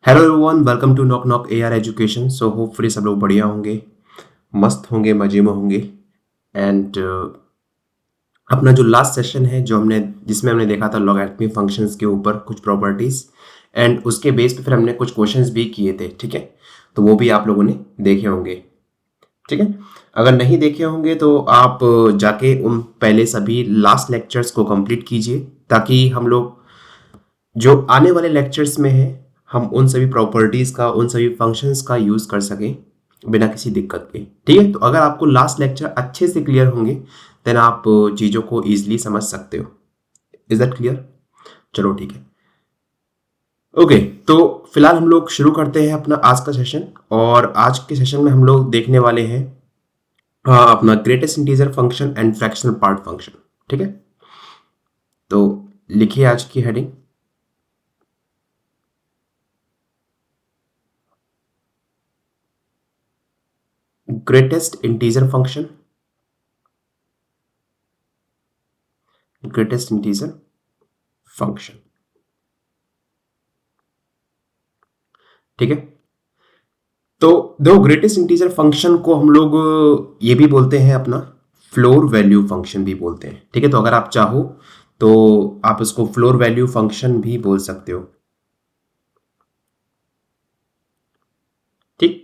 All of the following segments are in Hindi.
Hello everyone, welcome to knock knock AR education. So hopefully सब लोग बढ़िया होंगे, मस्त होंगे, मजे में होंगे। एंड अपना जो लास्ट सेशन है जिसमें हमने देखा था लॉगरिथमिक फंक्शंस के ऊपर कुछ प्रॉपर्टीज, एंड उसके बेस पे फिर हमने कुछ क्वेश्चंस भी किए थे। ठीक है, तो वो भी आप लोगों ने देखे होंगे। ठीक है, अगर नहीं देखे होंगे तो आप जाके उन पहले सभी लास्ट लेक्चर्स को कंप्लीट कीजिए, ताकि हम लोग जो आने वाले लेक्चर्स में है हम उन सभी प्रॉपर्टीज का, उन सभी फंक्शंस का यूज कर सकें बिना किसी दिक्कत के। ठीक है, तो अगर आपको लास्ट लेक्चर अच्छे से क्लियर होंगे देन आप चीज़ों को इजीली समझ सकते हो। Is that clear? चलो ठीक है। ओके, तो फिलहाल हम लोग शुरू करते हैं अपना आज का सेशन। और आज के सेशन में हम लोग देखने वाले हैं अपना greatest integer function and fractional part function. ठीक है, तो लिखिए आज की heading, greatest integer function, greatest integer function. ठीक है, तो दो ग्रेटेस्ट इंटीजर फंक्शन को हम लोग ये भी बोलते हैं अपना फ्लोर वैल्यू फंक्शन भी बोलते हैं। ठीक है, तो अगर आप चाहो तो आप इसको फ्लोर वैल्यू फंक्शन भी बोल सकते हो। ठीक,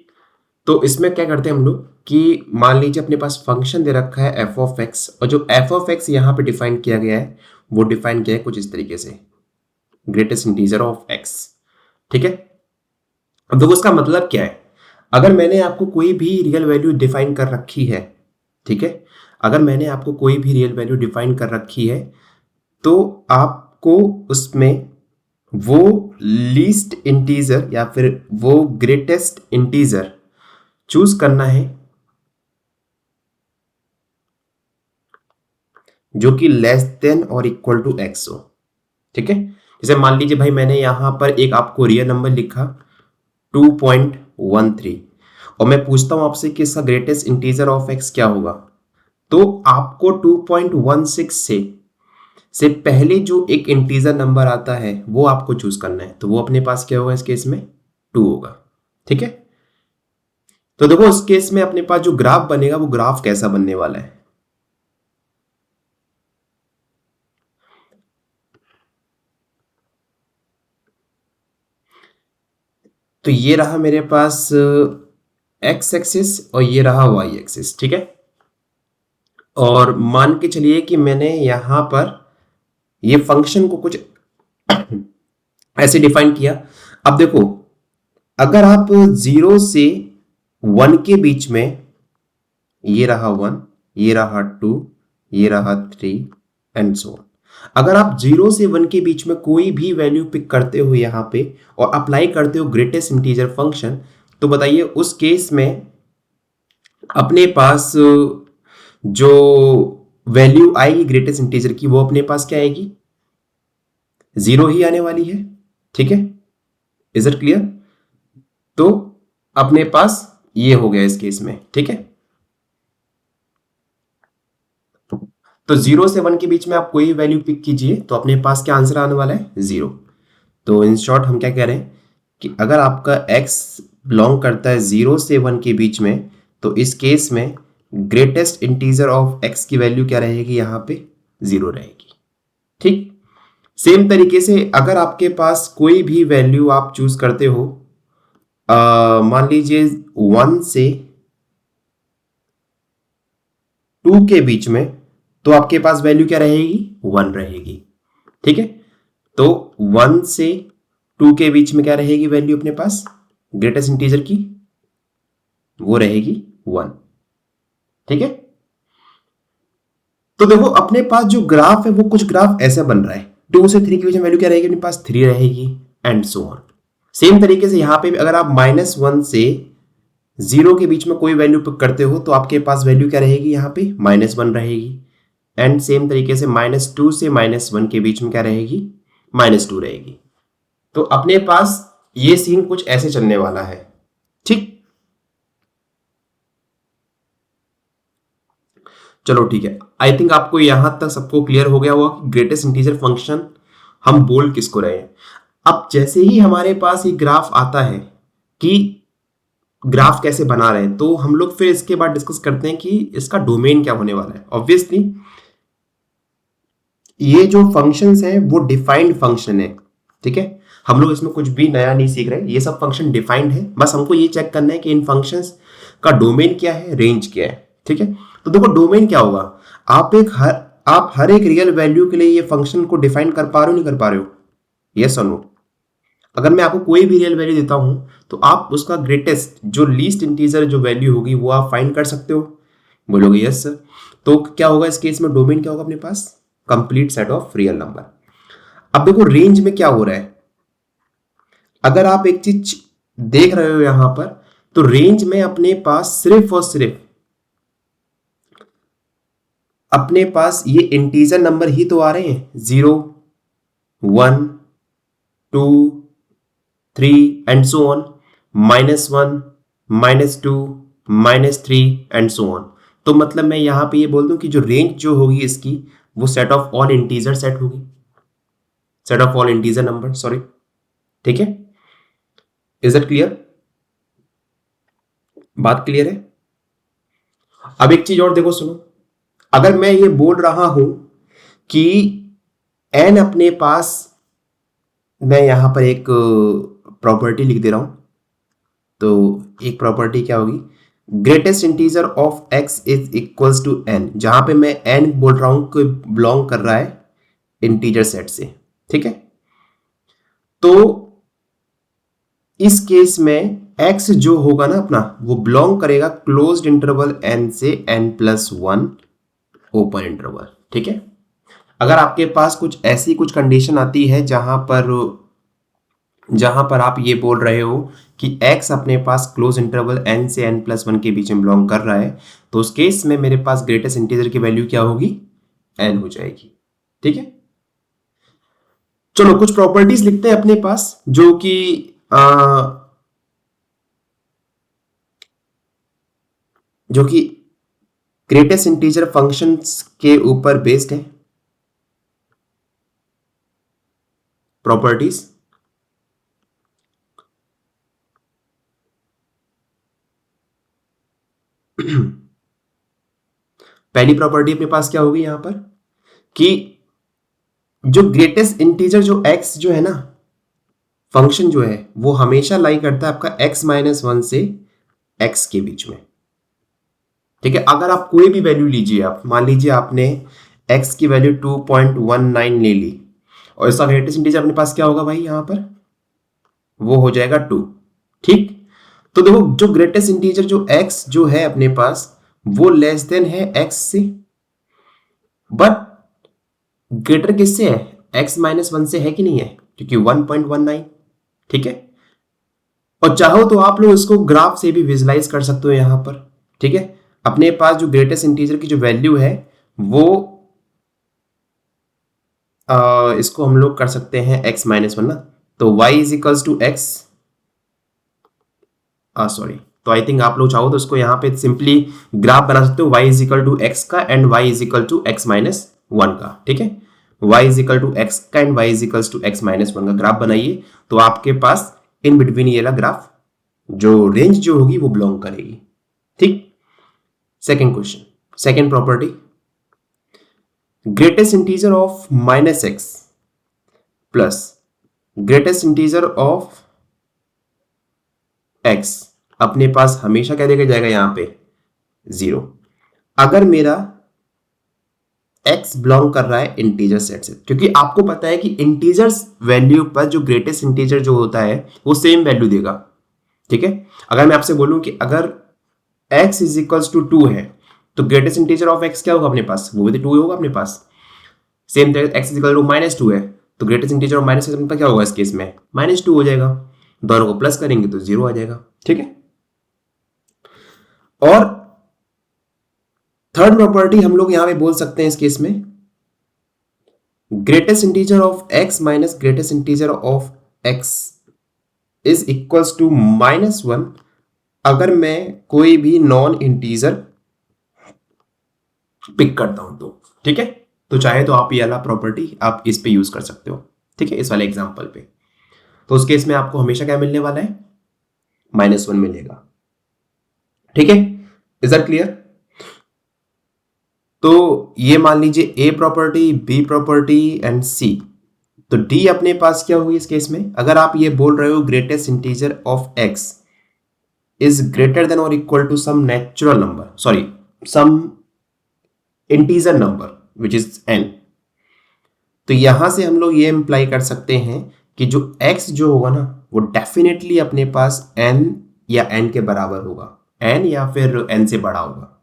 तो इसमें क्या करते हैं हम लोग कि मान लीजिए अपने पास फंक्शन दे रखा है एफ ऑफ एक्स, और जो एफ ऑफ एक्स यहाँ पे डिफाइन किया गया है वो डिफाइन किया है कुछ इस तरीके से, ग्रेटेस्ट इंटीजर ऑफ एक्स। ठीक है, अब देखो उसका मतलब क्या है। अगर मैंने आपको कोई भी रियल वैल्यू डिफाइन कर रखी है, ठीक है, अगर मैंने आपको कोई भी रियल वैल्यू डिफाइन कर रखी है तो आपको उसमें वो लीस्ट इंटीजर या फिर वो ग्रेटेस्ट इंटीजर चूज करना है जो कि लेस देन और इक्वल टू एक्स हो। ठीक है, जैसे मान लीजिए भाई मैंने यहां पर एक आपको रियल नंबर लिखा 2.13, और मैं पूछता हूं आपसे कि इसका ग्रेटेस्ट इंटीजर ऑफ एक्स क्या होगा, तो आपको 2.16 से पहले जो एक इंटीजर नंबर आता है वो आपको चूज करना है। तो वो अपने पास क्या होगा इस केस में? 2 होगा। ठीक है, तो देखो इस केस में अपने पास जो ग्राफ बनेगा वो ग्राफ कैसा बनने वाला है। तो ये रहा मेरे पास एक्स एक्सिस और ये रहा वाई एक्सिस। ठीक है, और मान के चलिए कि मैंने यहां पर ये फंक्शन को कुछ ऐसे डिफाइन किया। अब देखो, अगर आप 0 से 1 के बीच में, ये रहा 1, ये रहा 2, ये रहा 3 एंड सो ऑन, अगर आप 0 से 1 के बीच में कोई भी वैल्यू पिक करते हो यहां पे और अप्लाई करते हो ग्रेटेस्ट इंटीजर फंक्शन, तो बताइए उस केस में अपने पास जो वैल्यू आएगी ग्रेटेस्ट इंटीजर की वो अपने पास क्या आएगी? 0 ही आने वाली है। ठीक है, इज इट क्लियर? तो अपने पास ये हो गया इस केस में। ठीक है, तो 0 से 1 के बीच में आप कोई वैल्यू पिक कीजिए तो अपने पास क्या आंसर आने वाला है? 0। तो इन शॉर्ट हम क्या कह रहे हैं कि अगर आपका x बिलोंग करता है 0 से 1 के बीच में, तो इस केस में ग्रेटेस्ट इंटीजर ऑफ x की वैल्यू क्या रहेगी? यहाँ पे 0 रहेगी। ठीक, सेम तरीके से अगर आपके पास कोई भी वैल्यू आप चूज करते हो, मान लीजिए 1 से 2 के बीच में, तो आपके पास वैल्यू क्या रहेगी? 1 रहेगी। ठीक है, तो 1 से 2 के बीच में क्या रहेगी वैल्यू अपने पास ग्रेटेस्ट इंटीजर की? वो रहेगी 1। ठीक है, तो देखो अपने पास जो ग्राफ है वो कुछ ग्राफ ऐसे बन रहा है, 2 से 3 के बीच में वैल्यू क्या रहेगी अपने पास? 3 रहेगी एंड सो ऑन। सेम तरीके से यहां पे भी अगर आप -1 से 0 के बीच में कोई वैल्यू पिक करते हो तो आपके पास वैल्यू क्या रहेगी? यहाँ पे -1 रहेगी। एंड सेम तरीके से -2 से -1 के बीच में क्या रहेगी? -2 रहेगी। तो अपने पास ये सीन कुछ ऐसे चलने वाला है। ठीक, चलो ठीक है, आई थिंक आपको यहां तक सबको क्लियर हो गया होगा कि ग्रेटेस्ट इंटीजर फंक्शन हम बोल किसको रहे हैं। अब जैसे ही हमारे पास ये ग्राफ आता है कि ग्राफ कैसे बना रहे हैं, तो हम लोग फिर इसके बाद डिस्कस करते हैं कि इसका डोमेन क्या होने वाला है। ऑब्वियसली ये जो फंक्शंस हैं वो डिफाइंड फंक्शन है, ठीक है। हम लोग इसमें कुछ भी नया नहीं सीख रहे, ये सब फंक्शन डिफाइंड है। बस हमको ये चेक करना है कि इन फंक्शंस का डोमेन क्या है, रेंज क्या है, ठीक है। तो देखो डोमेन क्या होगा, आप हर एक रियल वैल्यू के लिए ये फंक्शन को डिफाइन कर पा रहे हो, नहीं कर पा रहे हो, यस और नो। अगर मैं आपको कोई भी रियल वैल्यू देता हूं तो आप उसका ग्रेटेस्ट जो लीस्ट इंटीजर जो वैल्यू होगी वो आप फाइंड कर सकते हो, बोलोगे यस सर। तो क्या होगा इस केस में, डोमेन क्या होगा अपने पास, complete set of real number. अब देखो रेंज में क्या हो रहा है, अगर आप एक चीज देख रहे हो यहां पर, तो रेंज में अपने पास सिर्फ और सिर्फ अपने पास ये इंटीजर नंबर ही तो आ रहे हैं, 0 1 2 3 and so on, -1 -2 -3 and so on. तो मतलब मैं यहां पे ये बोल दूं कि जो रेंज जो होगी इसकी वो set of all integer set होगी, set of all integer number, sorry, ठीक है। इज इट क्लियर, बात क्लियर है। अब एक चीज और देखो, सुनो, अगर मैं ये बोल रहा हूं कि n अपने पास, मैं यहां पर एक प्रॉपर्टी लिख दे रहा हूं, तो एक प्रॉपर्टी क्या होगी, greatest integer of x is equals to n, जहां पे मैं n बोल रहा हूं कि बिलोंग कर रहा है इंटीजर सेट से, ठीक है। तो इस केस में x जो होगा ना अपना, वो बिलोंग करेगा क्लोज्ड इंटरवल n से n+1 ओपन इंटरवल, ठीक है। अगर आपके पास कुछ ऐसी कुछ कंडीशन आती है जहां पर आप ये बोल रहे हो कि x अपने पास क्लोज इंटरवल n से n+1 के बीच में बिलोंग कर रहा है, तो उस केस में मेरे पास ग्रेटेस्ट इंटीजर की वैल्यू क्या होगी, n हो जाएगी, ठीक है। चलो कुछ प्रॉपर्टीज लिखते हैं अपने पास जो कि ग्रेटेस्ट इंटीजर फंक्शंस के ऊपर बेस्ड है। प्रॉपर्टीज, पहली प्रॉपर्टी अपने पास क्या होगी यहां पर कि जो ग्रेटेस्ट इंटीजर जो x जो है ना, फंक्शन जो है वो हमेशा लाई करता है आपका x-1 से x के बीच में, ठीक है। अगर आप कोई भी वैल्यू लीजिए, आप मान लीजिए आपने x की वैल्यू 2.19 ले ली, और इसका ग्रेटेस्ट इंटीजर अपने पास क्या होगा भाई यहां पर, वो हो जाएगा 2, ठीक। तो देखो जो ग्रेटेस्ट इंटीजर जो x जो है अपने पास वो लेस देन है x से, बट ग्रेटर किससे है, x-1 से है कि नहीं है, क्योंकि 1.19, ठीक है। और चाहो तो आप लोग इसको ग्राफ से भी विजुलाइज कर सकते हो यहां पर, ठीक है। अपने पास जो ग्रेटेस्ट इंटीजर की जो वैल्यू है वो इसको हम लोग कर सकते हैं x-1 ना, तो y is equals to x, sorry, तो आई थिंक आप लोग चाहो तो इसको यहाँ पे सिंपली ग्राफ बना सकते हो, y is equal to x का and y is equal to x-1 का, ठीक है। y is equal to x का and y is equal to x-1 का ग्राफ बनाइए, तो आपके पास इन बिटवीन ये ग्राफ जो रेंज जो होगी वो बिलोंग करेगी, ठीक। Second question, second property, greatest integer of -x plus greatest integer of x अपने पास हमेशा क्या देगा जाएगा यहां पे 0, अगर मेरा x बिलोंग कर रहा है इंटीजर सेट से, क्योंकि आपको पता है कि इंटीजर्स वैल्यू पर जो ग्रेटेस्ट इंटीजर जो होता है वो सेम वैल्यू देगा, ठीक है। अगर मैं आपसे बोलूं कि अगर x इज इक्वल्स टू 2 है, तो ग्रेटेस्ट इंटीजर ऑफ x क्या होगा अपने पास, वो भी 2 होगा अपने पास। सेम तरह x इज इक्वल टू -2 है, तो ग्रेटेस्ट इंटीजर ऑफ -x क्या होगा इस केस में, -2 हो जाएगा, दोनों को प्लस करेंगे तो 0 आ जाएगा, ठीक है। और थर्ड प्रॉपर्टी हम लोग यहां पे बोल सकते हैं इस केस में, greatest integer of x minus greatest integer of x is equals to -1, अगर मैं कोई भी नॉन इंटीजर पिक करता हूं तो, ठीक है। तो चाहे तो आप ये वाला प्रॉपर्टी आप इस पे यूज कर सकते हो, ठीक है, इस वाले एग्जांपल पे। तो उस केस में आपको हमेशा क्या मिलने वाला है, -1 मिलेगा। ठीक है, इज दैट क्लियर? तो ये मान लीजिए a property, B property and सी। तो डी अपने पास क्या होगी इस केस में, अगर आप ये बोल रहे हो greatest integer of x is greater than और equal to some natural number, sorry some integer number which is n, तो यहां से हम लोग ये इंप्लाई कर सकते हैं कि जो x जो होगा ना वो डेफिनेटली अपने पास n या n के बराबर होगा, n या फिर n से बड़ा होगा।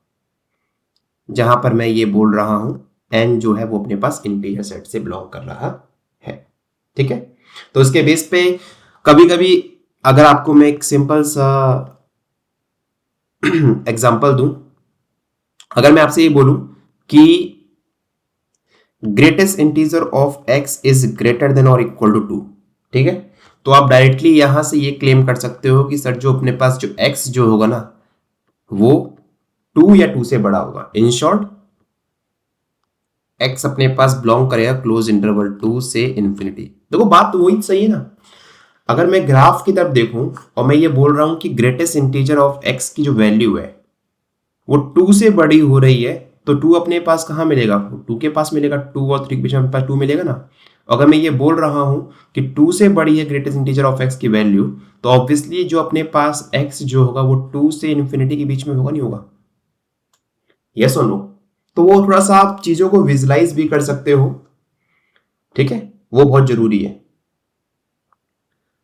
जहां पर मैं ये बोल रहा हूं n जो है वो अपने पास इंटीजर सेट से बिलोंग कर रहा है। ठीक है, तो इसके बेस पे कभी कभी अगर आपको मैं एक सिंपल सा एग्जांपल दूं, अगर मैं आपसे ये बोलूं कि greatest integer of x is greater than और इक्वल टू 2, ठीक है, तो आप डायरेक्टली यहां से ये क्लेम कर सकते हो कि सर जो अपने पास जो x जो होगा ना वो 2 या 2 से बड़ा होगा। इन शॉर्ट x अपने पास बिलोंग करेगा क्लोज इंटरवल 2 से इंफिनिटी। देखो बात तो वही सही है ना, अगर मैं ग्राफ की तरफ देखूं और मैं ये बोल रहा हूं कि ग्रेटेस्ट इंटीजर ऑफ x की जो वैल्यू है वो 2 से बड़ी हो रही है, तो 2 अपने पास कहां मिलेगा, 2 के पास मिलेगा, 2 और 3 के बीच में अपने पास 2 मिलेगा ना। अगर मैं ये बोल रहा हूं कि 2 से बड़ी है ग्रेटेस्ट इंटीजर ऑफ x की वैल्यू, तो ऑब्वियसली जो अपने पास x जो होगा वो 2 से इन्फिनिटी के बीच में होगा, नहीं होगा? यस और नो? तो वो थोड़ा सा आप चीजों को विजुलाइज भी कर सकते हो, ठीक है, वो बहुत जरूरी है।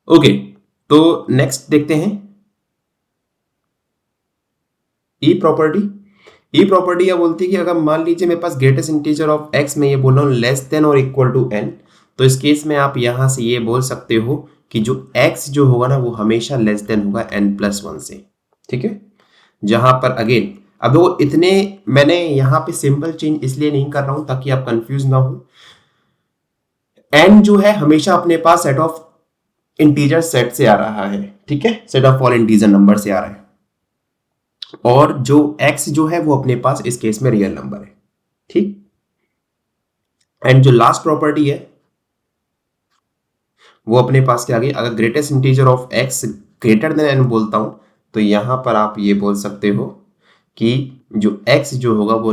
ओके, तो नेक्स्ट देखते हैं ई प्रॉपर्टी। ई प्रॉपर्टी क्या बोलती है कि अगर मान लीजिए मेरे पास ग्रेटेस्ट इंटीजर ऑफ x में ये बोल रहा हूं लेस देन और इक्वल टू n, तो इस केस में आप यहां से ये बोल सकते हो कि जो x जो होगा ना वो हमेशा लेस देन होगा n+1 से। ठीक है, जहां पर अगेन अब वो इतने मैंने यहां पे सिंपल चेंज इसलिए नहीं कर रहा हूं ताकि आप कंफ्यूज ना हो। n जो है हमेशा अपने पास सेट ऑफ इंटीजर सेट से आ रहा है, ठीक है, set of all integer number से आ रहा है, और जो x जो है वो अपने पास इस केस में रियल नंबर है। ठीक, एंड जो लास्ट प्रॉपर्टी है वो अपने पास क्या आ गई, अगर greatest integer of x greater than n बोलता हूं तो यहां पर आप ये बोल सकते हो कि जो x जो होगा वो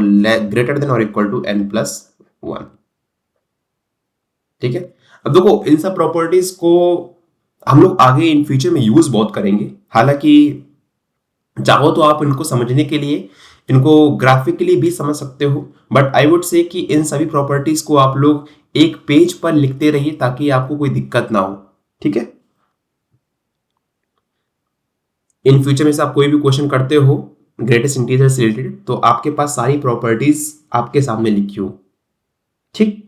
ग्रेटर देन और इक्वल टू n+1। ठीक है, अब देखो इन सब प्रॉपर्टीज को हम लोग आगे इन फ्यूचर में यूज बहुत करेंगे, हालांकि चाहो तो आप इनको समझने के लिए इनको ग्राफिकली भी समझ सकते हो, बट आई वुड से कि इन सभी प्रॉपर्टीज को आप लोग एक पेज पर लिखते रहिए ताकि आपको कोई दिक्कत ना हो। ठीक है, इन फ्यूचर में से आप कोई भी क्वेश्चन करते हो ग्रेटेस्ट इंटीजर से रिलेटेड तो आपके पास सारी प्रॉपर्टीज आपके सामने लिखी हो। ठीक,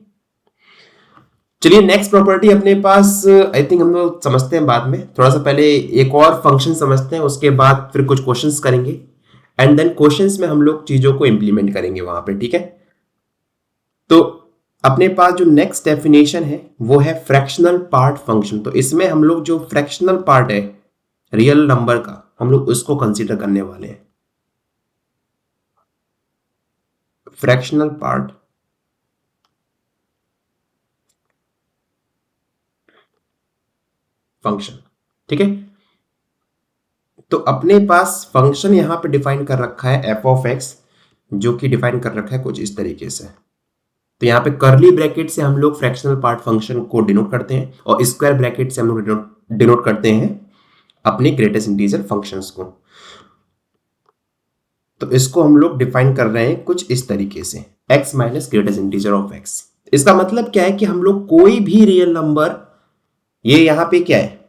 चलिए नेक्स्ट प्रॉपर्टी अपने पास आई थिंक हम लोग समझते हैं बाद में, थोड़ा सा पहले एक और फंक्शन समझते हैं, उसके बाद फिर कुछ क्वेश्चंस करेंगे एंड देन क्वेश्चंस में हम लोग चीजों को इंप्लीमेंट करेंगे वहां पे। ठीक है, तो अपने पास जो नेक्स्ट डेफिनेशन है वो है फ्रैक्शनल पार्ट फंक्शन। तो इसमें हम लोग जो फ्रैक्शनल पार्ट है रियल नंबर का हम लोग उसको कंसीडर करने वाले हैं। फ्रैक्शनल पार्ट फंक्शन, ठीक है, तो अपने पास फंक्शन यहां पे डिफाइन कर रखा है f(x) जो कि डिफाइन कर रखा है कुछ इस तरीके से। तो यहाँ पे कर्ली ब्रैकेट से हम लोग फ्रैक्शनल पार्ट फंक्शन को डिनोट करते हैं और स्क्वायर ब्रैकेट से हम लोग डिनोट करते हैं अपने ग्रेटेस्ट इंटीजर फंक्शंस को। तो इसको हम लोग डिफाइन कर रहे हैं कुछ इस तरीके से, x minus greatest integer of x। इसका मतलब क्या है कि हम लोग कोई भी रियल नंबर, ये यहां पे क्या है,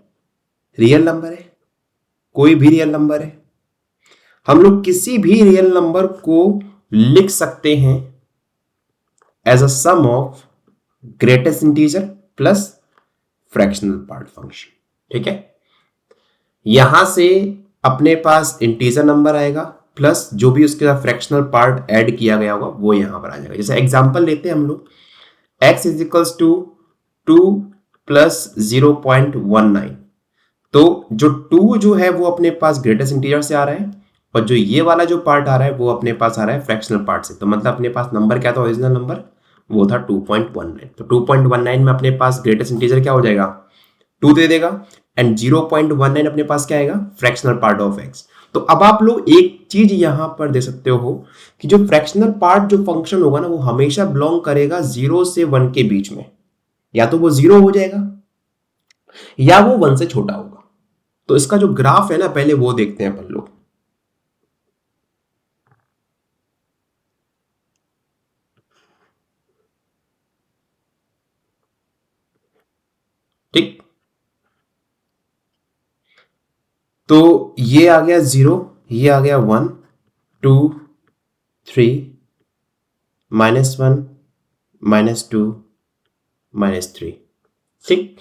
रियल नंबर है, कोई भी रियल नंबर है, हम लोग किसी भी रियल नंबर को लिख सकते हैं as a sum of greatest integer plus fractional part function. ठीक है, यहां से अपने पास इंटीजर नंबर आएगा प्लस जो भी उसके साथ फ्रैक्शनल पार्ट ऐड किया गया होगा वो यहां पर आ जाएगा। जैसे एग्जांपल लेते हैं हम लोग, x is equals to 2 plus 0.19, तो जो 2 जो है वो अपने पास ग्रेटेस्ट इंटीजर से आ रहा है और जो ये वाला जो पार्ट आ रहा है वो अपने पास आ रहा है फ्रैक्शनल पार्ट से। तो मतलब अपने पास नंबर क्या था, ओरिजिनल नंबर वो था 2.19। तो 2.19 में अपने पास ग्रेटेस्ट इंटीजर क्या हो जाएगा, 2 दे देगा, एंड 0.19 अपने पास क्या आएगा, फ्रैक्शनल पार्ट ऑफ x। तो अब आप लोग एक चीज यहां पर दे सकते हो कि जो फ्रैक्शनल पार्ट जो फंक्शन होगा ना, वो हमेशा बिलोंग करेगा 0 से 1 के बीच में। या तो वो 0 हो जाएगा या वो 1 से छोटा होगा। तो इसका जो ग्राफ है ना, पहले वो देखते हैं अपन लोग। ठीक, तो ये आ गया 0, ये आ गया 1, 2, 3, -1, -2, -3। ठीक,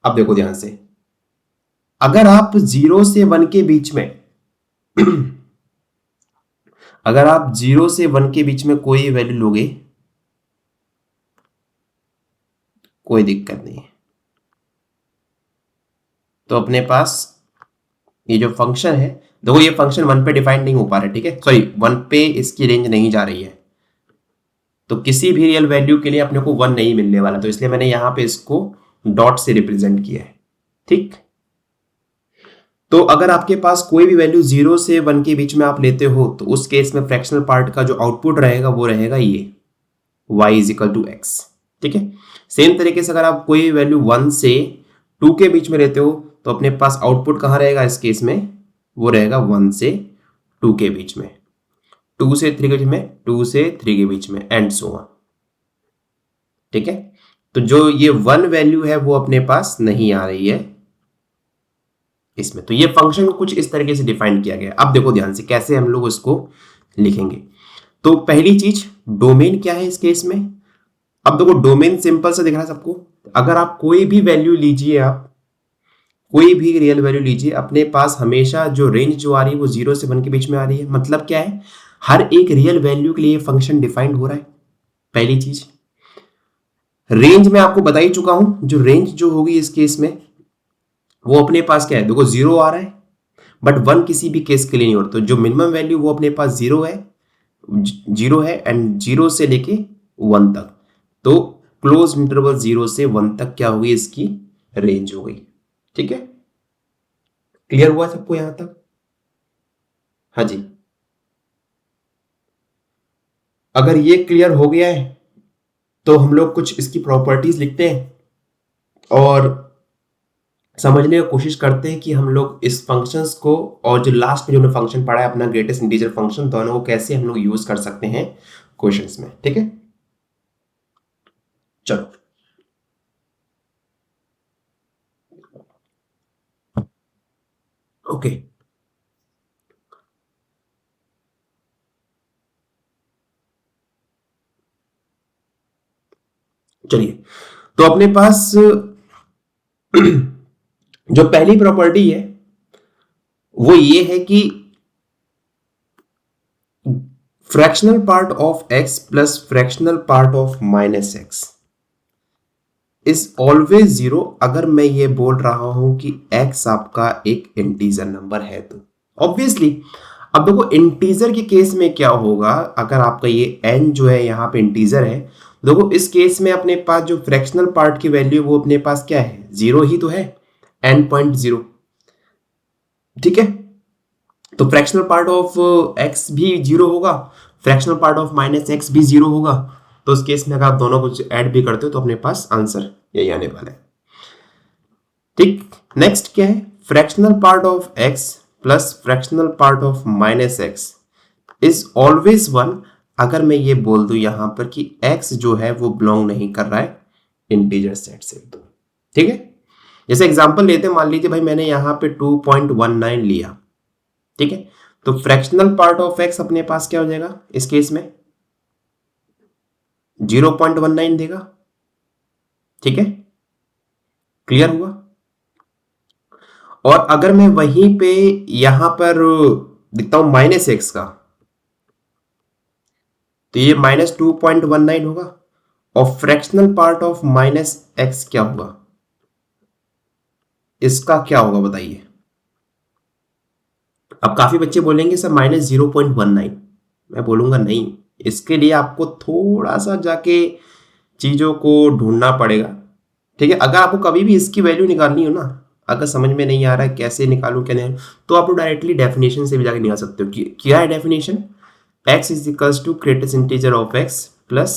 अब देखो ध्यान से, अगर आप 0 से 1 के बीच में अगर आप 0 से 1 के बीच में कोई वैल्यू लोगे, कोई दिक्कत नहीं है। तो अपने पास ये जो फंक्शन है, देखो ये फंक्शन 1 पे डिफाइन नहीं हो पा रहा है, ठीक है, सॉरी 1 पे इसकी रेंज नहीं जा रही है, तो किसी भी रियल वैल्यू के लिए अपने को 1 नहीं मिलने वाला, तो इसलिए मैंने यहां पे इसको डॉट से रिप्रेजेंट किया है। ठीक, तो अगर आपके पास कोई भी वैल्यू 0 से 1 के बीच में आप लेते हो, तो उस केस में फ्रैक्शनल पार्ट का जो आउटपुट रहेगा वो रहेगा ये y = x। ठीक है, सेम तरीके से अगर आप कोई वैल्यू 1 से 2 के बीच में लेते हो, तो अपने पास आउटपुट कहां रहेगा इस केस में, वो रहेगा 1 से 2 के बीच में, 2 से 3 के बीच में, 2 से 3 के बीच में, एंड सो ऑन। ठीक है, तो जो ये 1 वैल्यू है वो अपने पास नहीं आ रही है इसमें। तो ये फंक्शन कुछ इस तरीके से डिफाइन किया गया। अब देखो ध्यान से कैसे हम लोग इसको लिखेंगे। तो पहली चीज, डोमेन क्या है इस केस में। अब देखो डोमेन सिंपल से दिख रहा है सबको। अगर आप कोई भी वैल्यू लीजिए, आप कोई भी रियल वैल्यू लीजिए, अपने पास हमेशा जो रेंज जो आ रही है वो 0 से 1 के बीच में आ रही है। मतलब क्या है, हर एक रियल वैल्यू के लिए फंक्शन डिफाइंड हो रहा है। पहली चीज, रेंज में आपको बता ही चुका हूं, जो रेंज जो होगी इस केस में वो अपने पास क्या है, देखो 0 आ रहा है, बट 1 किसी भी केस के लिए नहीं होता। तो जो मिनिमम वैल्यू वो अपने पास 0 है, 0 है, एंड 0 से लेके 1 तक। तो क्लोज इंटरवल 0 से 1 तक क्या होगी, इसकी रेंज हो गई। ठीक है, क्लियर हुआ सबको यहां तक? हाँ जी, अगर ये क्लियर हो गया है तो हम लोग कुछ इसकी प्रॉपर्टीज लिखते हैं और समझने की कोशिश करते हैं कि हम लोग इस फंक्शंस को और जो लास्ट में जो हमने फंक्शन पढ़ा है अपना ग्रेटेस्ट इंटीजर फंक्शन, दोनों को कैसे हम लोग यूज कर सकते हैं क्वेश्चंस में। ठीक है, चलो ओके। चलिए, तो अपने पास जो पहली प्रॉपर्टी है वो ये है कि fractional part of x plus fractional part of -x is always 0 अगर मैं ये बोल रहा हूं कि x आपका एक इंटीजर नंबर है। तो ऑब्वियसली अब देखो इंटीजर के केस में क्या होगा, अगर आपका ये n जो है यहाँ पे इंटीजर है, देखो इस केस में अपने पास जो फ्रैक्शनल पार्ट की वैल्यू वो अपने पास क्या है, 0 ही तो है, n.0। ठीक है, तो फ्रैक्शनल पार्ट ऑफ x भी 0 होगा, फ्रैक्शनल पार्ट ऑफ -x भी 0 होगा। तो उस केस में अगर आप दोनों को ऐड भी करते हो तो अपने पास आंसर यही आने वाला है। ठीक, नेक्स्ट क्या है, fractional part of x plus fractional part of -x is always 1 अगर मैं ये बोल दूं यहां पर कि x जो है वो बिलोंग नहीं कर रहा है इंटीजर सेट से। तो ठीक है, जैसे एग्जांपल लेते हैं, मान लीजिए भाई मैंने यहां पे 2.19 लिया। ठीक है, तो फ्रैक्शनल पार्ट ऑफ x अपने पास क्या हो जाएगा इस केस में, 0.19 देगा। ठीक है, क्लियर हुआ। और अगर मैं वहीं पे यहां पर दिखता हूं -x का, तो ये -2.19 होगा, और फ्रैक्शनल पार्ट ऑफ -x क्या होगा, इसका क्या होगा बताइए। अब काफी बच्चे बोलेंगे सर -0.19, मैं बोलूंगा नहीं, इसके लिए आपको थोड़ा सा जाके चीजों को ढूंढना पड़ेगा। ठीक है। अगर आपको कभी भी इसकी वैल्यू निकालनी हो ना, अगर समझ में नहीं आ रहा है कैसे निकालूं क्या नहीं, तो आप लोग डायरेक्टली डेफिनेशन से भी जाके निकाल सकते हो। क्या है definition? x is equals to greatest integer of x plus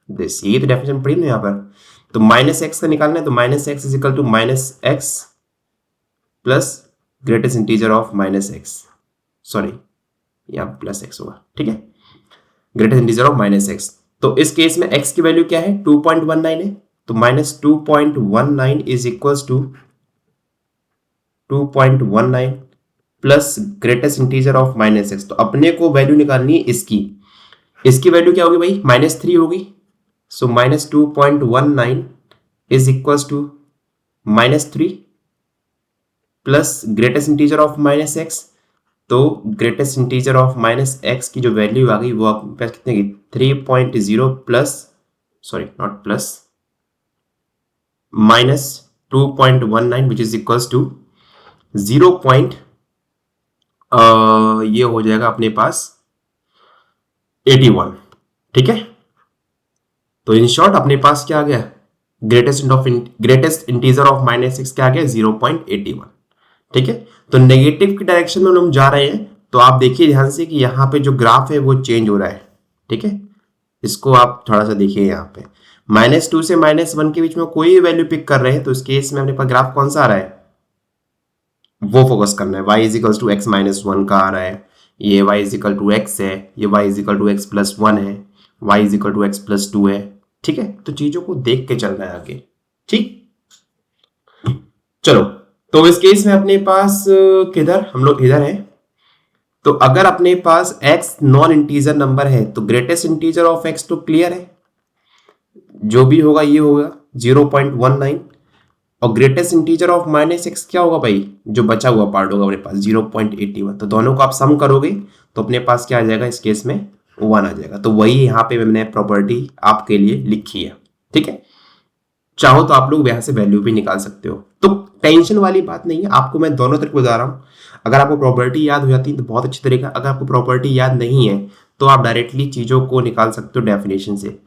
this, ये तो डेफिनेशन पड़ी ना यहाँ पर। तो माइनस एक्स का निकालना है, तो minus x is equal to minus x plus greatest integer of minus x, sorry यहाँ प्लस एक्स होगा, ठीक है, greatest integer of minus x. तो इस केस में x की वैल्यू क्या है? 2.19 है, तो minus 2.19 is equals to 2.19 plus greatest integer of minus x. तो अपने को वैल्यू निकालनी है इसकी वैल्यू क्या होगी भाई? -3 होगी। So minus 2.19 is equals to -3 plus greatest integer of minus x. तो greatest integer of minus x की जो वैल्यू आ गई वो आप कितने की? 3.0 plus, sorry not plus, minus 2.19 which is equals to 0. ये हो जाएगा अपने पास 81, ठीक है। तो इन शॉर्ट अपने पास क्या आ गया? Greatest integer of minus x क्या आ गया? 0.81, ठीक है। तो नेगेटिव की डायरेक्शन में हम जा रहे हैं, तो आप देखिए ध्यान से कि यहाँ पे जो ग्राफ है वो चेंज हो रहा है, ठीक है। इसको आप थोड़ा सा देखिए, यहाँ पे -2 से -1 के बीच में कोई वैल्यू पिक कर रहे हैं, तो इस केस में अपने पास ग्राफ कौन सा आ रहा है वो फोकस करना है। y is equal to x minus 1 का आ रहा है, ये y is equal to x है, ये y is equal to x plus 1 है, y is equal to x plus 2 है, ठीक है। तो चीजों को देख के चलना है आगे, ठीक। चलो, तो इस केस में अपने पास किधर हम लोग इधर हैं, तो अगर अपने पास x नॉन इंटीजर नंबर है तो ग्रेटेस्ट इंटीजर ऑफ x तो क्लियर है, जो भी होगा ये होगा 0.19, और greatest integer of minus x क्या होगा भाई? जो बचा हुआ पार्ट होगा अपने पास 0.81। तो दोनों को आप सम करोगे तो अपने पास क्या आ जाएगा? इस केस में 1 आ जाएगा। तो वही यहाँ पे मैंने प्रॉपर्टी आपके लिए लिखी है, ठीक है। चाहो तो आप लोग यहाँ से वैल्यू भी निकाल सकते हो, तो टेंशन वाली बात नहीं है। आपको मैं दोनों तरफ बता रहा हूँ। अगर आपको प्रॉपर्टी याद हो जाती है तो बहुत अच्छी तरीका, अगर आपको प्रॉपर्टी याद नहीं है तो आप डायरेक्टली चीजों को निकाल सकते हो डेफिनेशन से।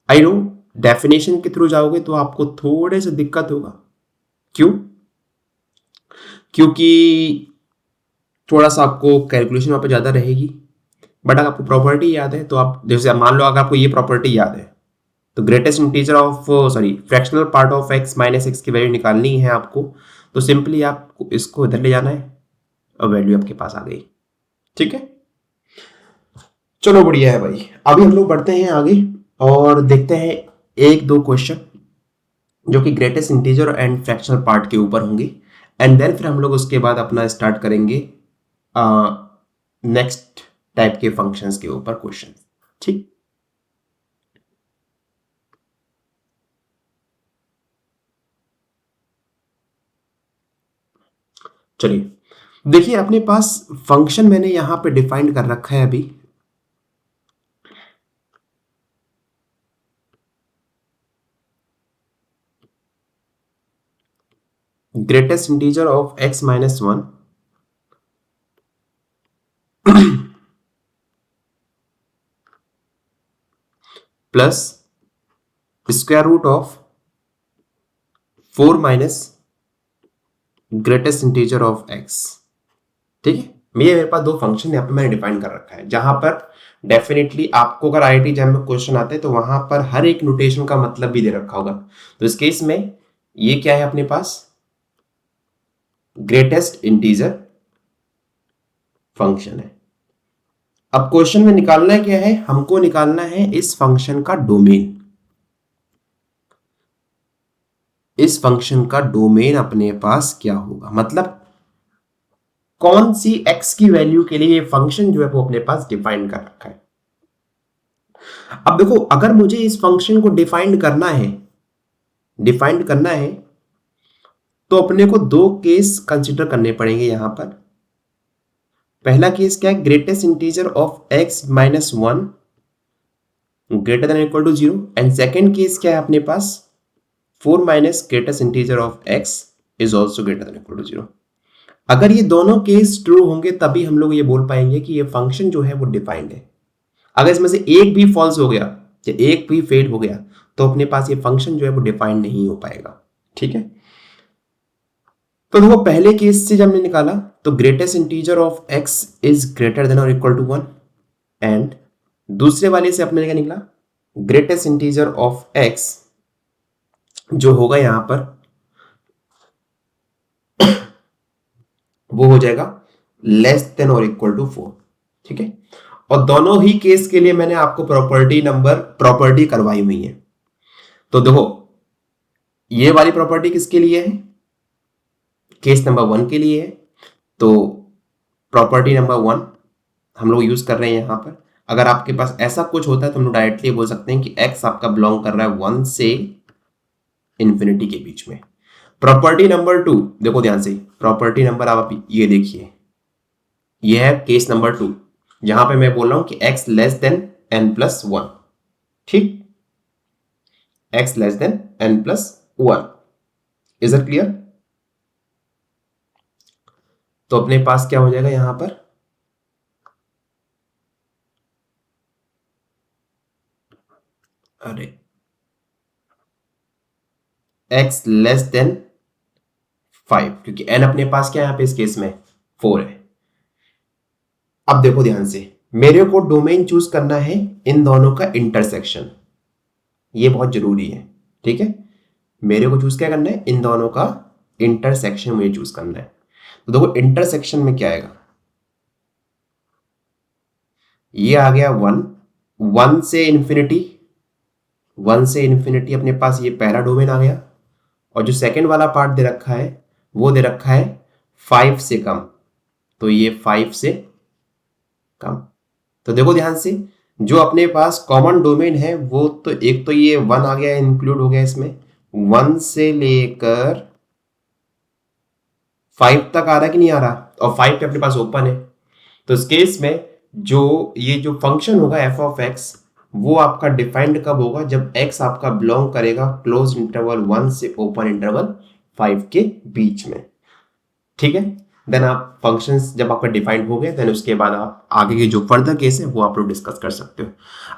आई नो डेफिनेशन के थ्रू जाओगे तो आपको थोड़े से दिक्कत होगा। क्यों? क्योंकि थोड़ा सा आपको कैलकुलेशन वहां पर ज्यादा रहेगी, बट अगर आपको प्रॉपर्टी याद है तो आप जैसे मान लो अगर आपको ये प्रॉपर्टी याद है तो greatest integer of fractional part of x minus x की वैल्यू निकालनी है आपको, तो सिंपली आपको इसको इधर ले जाना है और वैल्यू आपके पास आ गई, ठीक है। चलो बढ़िया है भाई। अभी हम लोग बढ़ते हैं आगे और देखते हैं 1-2 क्वेश्चन जो कि greatest integer and fractional part के ऊपर होंगे, एंड देन फिर हम लोग उसके बाद अपना स्टार्ट करेंगे नेक्स्ट टाइप के फंक्शंस के ऊपर क्वेश्चन, ठीक। चलिए देखिए, अपने पास फंक्शन मैंने यहां पे डिफाइन कर रखा है अभी। Greatest integer of x minus 1 plus square root of 4 minus greatest integer of x, ठीक है। मेरे पास 2 फंक्शन यहाँ पे मैंने डिफाइन कर रखा है, जहां पर डेफिनेटली आपको अगर आईआईटी एग्जाम में क्वेश्चन आते हैं तो वहां पर हर एक नोटेशन का मतलब भी दे रखा होगा। तो इस केस में ये क्या है अपने पास? ग्रेटेस्ट इंटीजर फंक्शन है। अब क्वेश्चन में निकालना क्या है? हमको निकालना है इस फंक्शन का डोमेन। इस फंक्शन का डोमेन अपने पास क्या होगा, मतलब कौन सी x की वैल्यू के लिए ये फंक्शन जो है वो अपने पास डिफाइन कर रखा है। अब देखो, अगर मुझे इस फंक्शन को डिफाइन करना है तो अपने को 2 केस कंसीडर करने पड़ेंगे यहां पर। पहला केस क्या है? Greatest integer of x minus 1 greater than equal to 0, and second case क्या है अपने पास? 4 minus greatest integer of x is also greater than equal to 0। अगर ये दोनों केस ट्रू होंगे तभी हम लोग ये बोल पाएंगे कि ये फंक्शन जो है वो डिफाइंड है। अगर इसमें से एक भी फॉल्स हो गया या एक भी फेल हो गया तो अपने पास ये फंक्शन जो है वो डिफाइन नहीं हो पाएगा। ठीक है, तो देखो पहले केस से जब हमने निकाला तो greatest integer of x is greater than और इक्वल टू 1, एंड दूसरे वाले से अपने क्या निकला, ग्रेटेस्ट इंटीजर ऑफ x जो होगा यहां पर वो हो जाएगा लेस देन और इक्वल टू 4। ठीक है, और दोनों ही केस के लिए मैंने आपको प्रॉपर्टी करवाई हुई है। तो देखो ये वाली प्रॉपर्टी किसके लिए है, केस नंबर 1 के लिए है। तो प्रॉपर्टी नंबर 1 हम लोग यूज कर रहे हैं यहां पर। अगर आपके पास ऐसा कुछ होता है तो हम लोग डायरेक्टली बोल सकते हैं कि x आपका बिलोंग कर रहा है 1 से इंफिनिटी के बीच में। प्रॉपर्टी नंबर 2 देखो ध्यान से, प्रॉपर्टी नंबर आप ये देखिए, ये है केस नंबर 2 जहां पे मैं बोल रहा हूं कि x less than n plus 1। ठीक, x less than n plus 1, is it clear? तो अपने पास क्या हो जाएगा यहां पर, अरे x लेस देन 5, क्योंकि n अपने पास क्या है यहाँ पे इस केस में 4 है। अब देखो ध्यान से, मेरे को डोमेन चूज करना है इन दोनों का इंटरसेक्शन, ये बहुत जरूरी है। ठीक है, मेरे को चूज क्या करना है, इन दोनों का इंटरसेक्शन मुझे चूज करना है। तो देखो इंटरसेक्शन में क्या आएगा, ये आ गया 1, 1 से इंफिनिटी, 1 से इंफिनिटी अपने पास ये पहला डोमेन आ गया, और जो सेकंड वाला पार्ट दे रखा है वो दे रखा है 5 से कम, तो ये 5 से कम। तो देखो ध्यान से, जो अपने पास कॉमन डोमेन है वो तो एक तो ये 1 आ गया, इंक्लूड हो गया इसमें, 1 से लेकर 5 तक आ रहा है कि नहीं आ रहा, और 5 पे अपने पास ओपन है। तो इस केस में ये जो फंक्शन होगा एफ ऑफ एक्स, वो आपका डिफाइंड कब होगा, जब x आपका बिलोंग करेगा क्लोज इंटरवल 1 से ओपन इंटरवल 5 के बीच में। ठीक है, देन आप फंक्शंस जब आपका डिफाइंड हो गए, देन उसके बाद आप आगे के जो फर्दर केस है वो आप लोग डिस्कस कर सकते हो।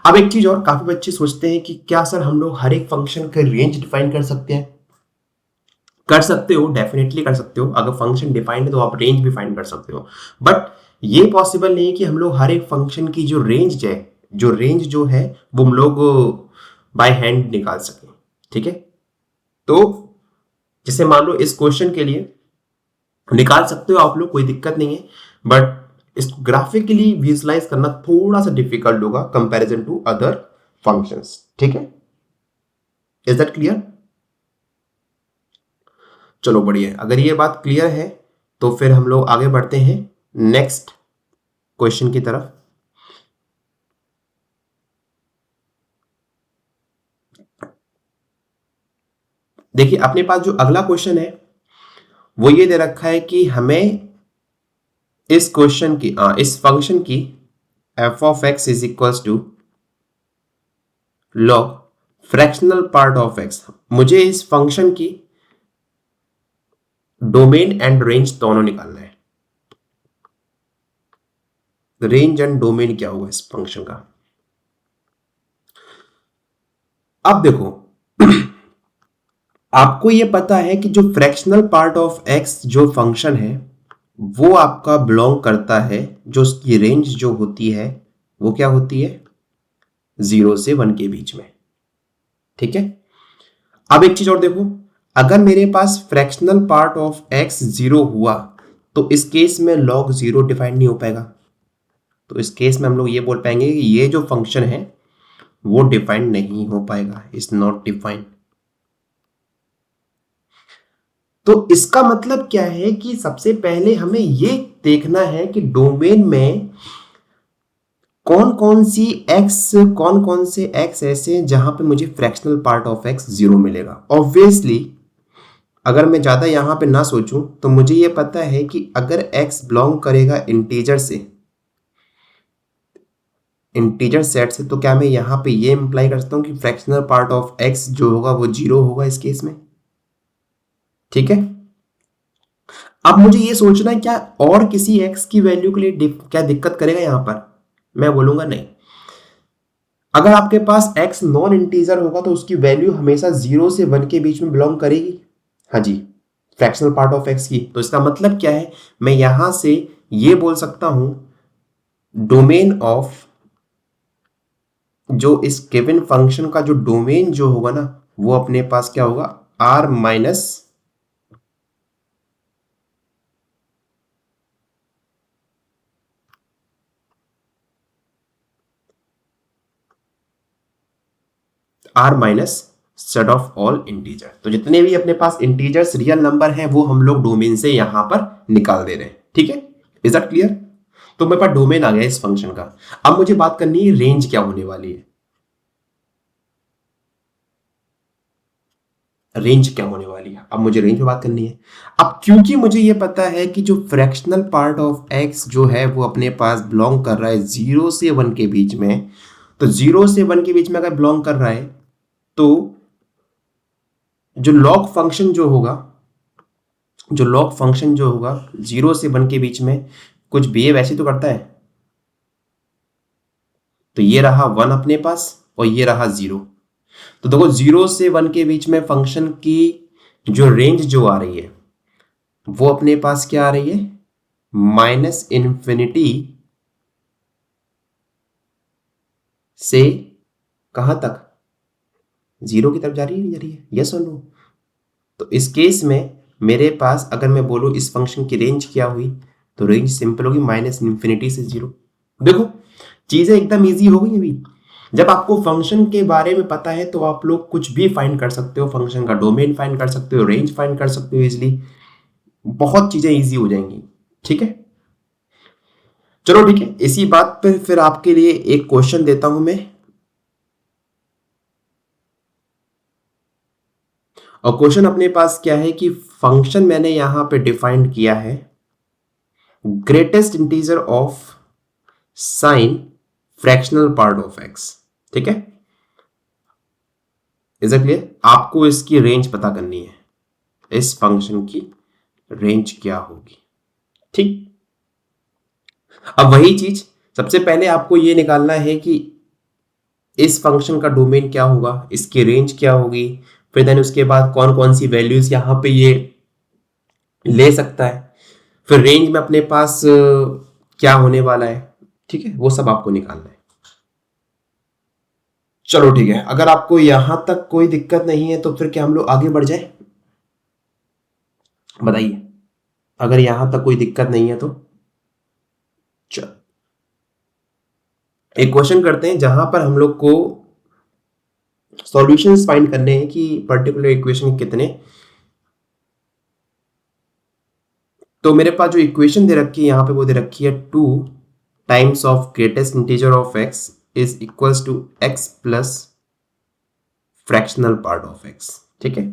अब एक चीज और, काफी बच्चे सोचते हैं कि क्या सर हम लोग हर एक फंक्शन का रेंज डिफाइन कर सकते हैं? कर सकते हो, डेफिनेटली कर सकते हो। अगर फंक्शन डिफाइंड है तो आप रेंज भी फाइंड कर सकते हो, बट ये पॉसिबल नहीं है कि हम लोग हर एक फंक्शन की जो रेंज जो है वो हम लोग बाय हैंड निकाल सकें। ठीक है, तो जैसे मान लो इस क्वेश्चन के लिए निकाल सकते हो आप लोग, कोई दिक्कत नहीं है, बट इसको ग्राफिकली विजुअलाइज करना थोड़ा सा डिफिकल्ट होगा कंपैरिजन टू अदर फंक्शंस। ठीक है, इज दैट क्लियर? चलो बढ़िया, अगर ये बात क्लियर है तो फिर हम लोग आगे बढ़ते हैं नेक्स्ट क्वेश्चन की तरफ। देखिए अपने पास जो अगला क्वेश्चन है वो ये दे रखा है कि हमें इस क्वेश्चन की इस फंक्शन की f of x is equals to log fractional part of x. मुझे इस फंक्शन की डोमेन एंड रेंज दोनों निकालना है। रेंज एंड डोमेन क्या होगा इस फंक्शन का? अब देखो आपको ये पता है कि जो फ्रैक्शनल पार्ट ऑफ एक्स जो फंक्शन है वो आपका बिलोंग करता है, जो उसकी रेंज जो होती है वो क्या होती है, 0 से 1 के बीच में। ठीक है, अब एक चीज और देखो, अगर मेरे पास फ्रैक्शनल पार्ट ऑफ एक्स 0 हुआ तो इस केस में लॉग 0 डिफाइन नहीं हो पाएगा। तो इस केस में हम लोग ये बोल पाएंगे कि ये जो फंक्शन है वो डिफाइन नहीं हो पाएगा, इज नॉट डिफाइंड। तो इसका मतलब क्या है कि सबसे पहले हमें ये देखना है कि डोमेन में कौन कौन से एक्स ऐसे जहां पे मुझे फ्रैक्शनल पार्ट ऑफ एक्स 0 मिलेगा। ऑब्वियसली अगर मैं ज्यादा यहां पे ना सोचूं तो मुझे ये पता है कि अगर x बिलोंग करेगा इंटीजर सेट से, तो क्या मैं यहां पे ये इंप्लाई कर सकता हूं कि फ्रैक्शनल पार्ट ऑफ x जो होगा वो 0 होगा इस केस में। ठीक है, अब मुझे ये सोचना है क्या और किसी x की वैल्यू के लिए क्या दिक्कत करेगा यहां पर? मैं बोलूंगा नहीं। अगर आपके पास x नॉन इंटीजर होगा तो उसकी वैल्यू हमेशा 0 से 1 के बीच में बिलोंग करेगी। हाँ जी, फ्रैक्शनल पार्ट ऑफ x की। तो इसका मतलब क्या है, मैं यहां से ये बोल सकता हूं डोमेन ऑफ, जो इस गिवन फंक्शन का जो डोमेन जो होगा ना, वो अपने पास क्या होगा, r minus set of all integer. तो जितने भी अपने पास इंटीजर्स रियल नंबर हैं वो हम लोग डोमेन से यहां पर निकाल दे रहे हैं। ठीक है, इज दैट क्लियर? तो मेरे पास डोमेन आ गया इस फंक्शन का। अब मुझे बात करनी है रेंज क्या होने वाली है। रेंज क्या होने वाली है, अब मुझे रेंज में बात करनी है। अब क्योंकि मुझे ये पता है कि जो फ्रैक्शनल पार्ट ऑफ एक्स जो है वो अपने पास बिलोंग कर रहा है 0 से 1 के बीच में, तो 0 से 1 के बीच में अगर बिलोंग कर रहा है तो जो लॉग फंक्शन जो होगा, जो लॉग फंक्शन जो होगा 0 से 1 के बीच में कुछ बिहेव ऐसे तो करता है। तो ये रहा 1 अपने पास और ये रहा 0। तो देखो 0 से 1 के बीच में फंक्शन की जो रेंज जो आ रही है वो अपने पास क्या आ रही है, माइनस इन्फिनिटी से कहां तक, 0 की तरफ जा रही है, नहीं जा रही है, यस और नो? तो इस केस में मेरे पास अगर मैं बोलूं इस फंक्शन की रेंज क्या हुई, तो रेंज सिंपल होगी माइनस इन्फिनिटी से 0। देखो चीजें एकदम इजी हो गई अभी। जब आपको फंक्शन के बारे में पता है तो आप लोग कुछ भी फाइंड कर सकते हो, फंक्शन का डोमेन फाइंड कर सकते हो, रेंज फाइंड कर सकते हो इजिली, बहुत चीजें इजी हो जाएंगी। ठीक है, चलो ठीक है, इसी बात पे फिर आपके लिए एक क्वेश्चन देता हूं मैं। और क्वेश्चन अपने पास क्या है कि फंक्शन मैंने यहां पे डिफाइंड किया है greatest integer of sine fractional part of x. ठीक है, इज इट क्लियर? आपको इसकी रेंज पता करनी है, इस फंक्शन की रेंज क्या होगी। ठीक, अब वही चीज सबसे पहले आपको ये निकालना है कि इस फंक्शन का डोमेन क्या होगा, इसकी रेंज क्या होगी, फिर देन उसके बाद कौन कौन सी वैल्यूज यहां पे ये ले सकता है, फिर रेंज में अपने पास क्या होने वाला है। ठीक है, वो सब आपको निकालना है। चलो ठीक है, अगर आपको यहां तक कोई दिक्कत नहीं है तो फिर क्या हम लोग आगे बढ़ जाए, बताइए। अगर यहां तक कोई दिक्कत नहीं है तो चलो एक क्वेश्चन करते हैं जहां पर हम लोग को सॉल्यूशंस फाइंड करने हैं कि पर्टिकुलर इक्वेशन कितने। तो मेरे पास जो इक्वेशन दे रखी है यहां पे वो दे रखी है 2 times of greatest integer of x is equals to x plus fractional part of x. ठीक है,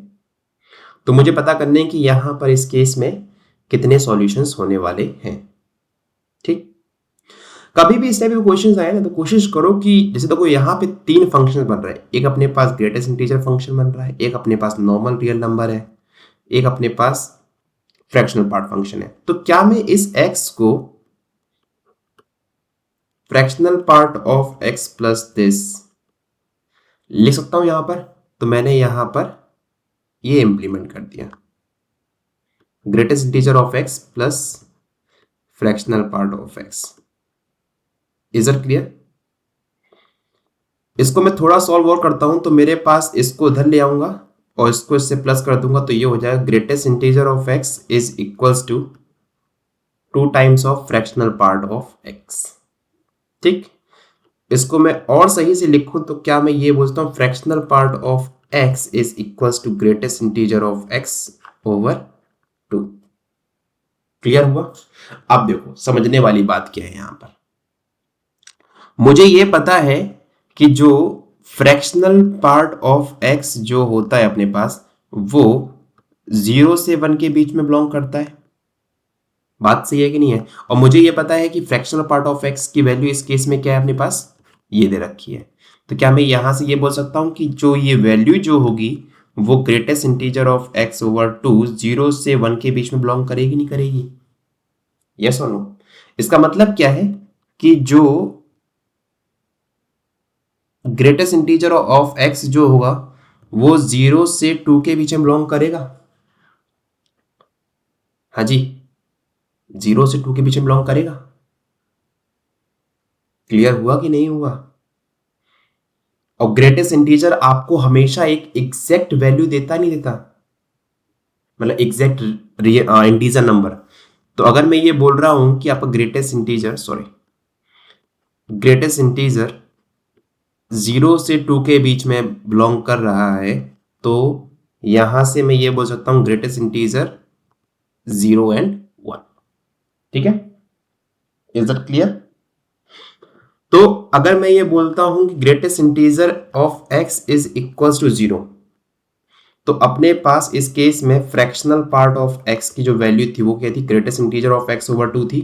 तो मुझे पता करने हैं कि यहां पर इस केस में कितने सॉल्यूशंस होने वाले हैं। ठीक, कभी भी इस टाइप के क्वेश्चंस आए ना तो कोशिश करो कि जैसे देखो यहाँ पे 3 फंक्शन बन रहे हैं, एक अपने पास ग्रेटेस्ट इंटीजर फंक्शन बन रहा है, एक अपने पास नॉर्मल रियल नंबर है, एक अपने पास फ्रैक्शनल पार्ट फंक्शन है। तो क्या मैं इस x को fractional part of x plus this लिख सकता हूं यहां पर? तो मैंने यहां पर ये इंप्लीमेंट कर दिया, greatest integer of x plus fractional part of x। Is it clear? इसको मैं थोड़ा सॉल्व और करता हूं, तो मेरे पास इसको इधर ले आऊंगा और इसको इससे प्लस कर दूंगा, तो ये हो जाएगा greatest integer of x is equals to 2 times of fractional part of x। ठीक, इसको मैं और सही से लिखूं तो क्या मैं ये बोलता हूं fractional part of x is equals to greatest integer of x over 2। Clear हुआ? अब देखो समझने वाली बात क्या है यहां पर। मुझे ये पता है कि जो फ्रैक्शनल पार्ट ऑफ x जो होता है अपने पास वो 0 से 1 के बीच में बिलोंग करता है। बात सही है कि नहीं है? और मुझे ये पता है कि फ्रैक्शनल पार्ट ऑफ x की वैल्यू इस केस में क्या है अपने पास, ये दे रखी है। तो क्या मैं यहां से ये बोल सकता हूं कि जो ये वैल्यू जो होगी वो greatest integer of x over 2 0 से 1 के बीच में बिलोंग करेगी, नहीं करेगी? यस और नो? इसका मतलब क्या है कि जो ग्रेटेस्ट इंटीजर ऑफ एक्स जो होगा वो 0 से 2 के बीच में बिलोंग करेगा। हाँ जी, 0 से 2 के बीच में बिलोंग करेगा। क्लियर हुआ कि नहीं हुआ? और ग्रेटेस्ट इंटीजर आपको हमेशा एक एग्जैक्ट वैल्यू देता नहीं देता, मतलब एग्जैक्ट इंटीजर नंबर। तो अगर मैं ये बोल रहा हूं कि आपका ग्रेटेस्ट इंटीजर 0 से 2 के बीच में बिलोंग कर रहा है, तो यहां से मैं ये बोल सकता हूं ग्रेटेस्ट इंटीजर 0 एंड 1। ठीक है, इज दैट क्लियर? तो अगर मैं ये बोलता हूं कि greatest integer of x is equal to 0, तो अपने पास इस केस में फ्रैक्शनल पार्ट ऑफ x की जो वैल्यू थी वो क्या थी? Greatest integer of x over 2 थी,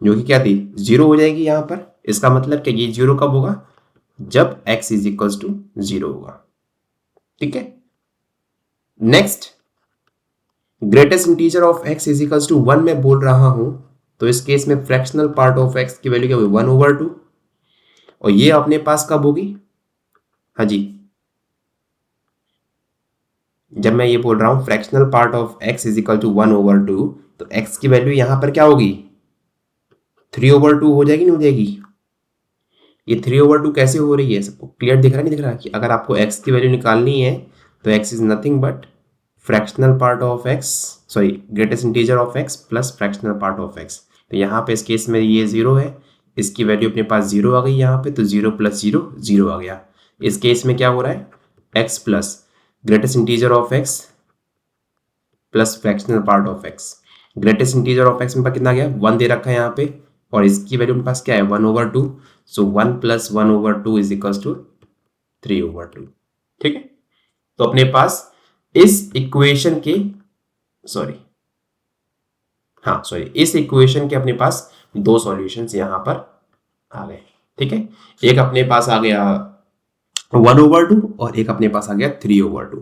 जो कि क्या थी? 0 हो जाएगी यहां पर। इसका मतलब कि ये 0 कब होगा? जब x इज इक्वल टू 0 होगा। ठीक है, next, greatest integer of x is equal to 1 मैं बोल रहा हूं, तो इस केस में फ्रैक्शनल पार्ट ऑफ x की वैल्यू क्या होगी? 1 ओवर 2, और ये अपने पास कब होगी? हाँ जी, जब मैं ये बोल रहा हूं fractional part of x is equal to 1 over 2, तो x की वैल्यू यहां पर क्या होगी? 3 ओवर 2 हो जाएगी, नहीं हो जाएगी? ये 3 ओवर 2 कैसे हो रही है? सबको क्लियर दिख रहा है, नहीं दिख रहा? कि अगर आपको x की वैल्यू निकालनी है तो x is nothing but fractional part of x, greatest integer of x plus fractional part of x। तो यहाँ पे इस केस में ये 0 है, इसकी वैल्यू अपने पास 0 आ गई यहाँ पे, तो 0 प्लस 0 0 आ गया। इस केस में क्या हो रहा है? x plus greatest integer of x plus fractional part of x। Greatest integer of x में पास कितना गया? 1 दे रखा है यहाँ पे, और इसकी वैल्यू मेरे पास क्या है? 1 over 2। So 1 plus 1 over 2 is equal to 3 over 2। ठीक है, तो अपने पास इस इक्वेशन के इस इक्वेशन के अपने पास दो सॉल्यूशंस यहां पर आ गए। ठीक है, एक अपने पास आ गया 1 ओवर 2 और एक अपने पास आ गया 3 ओवर 2।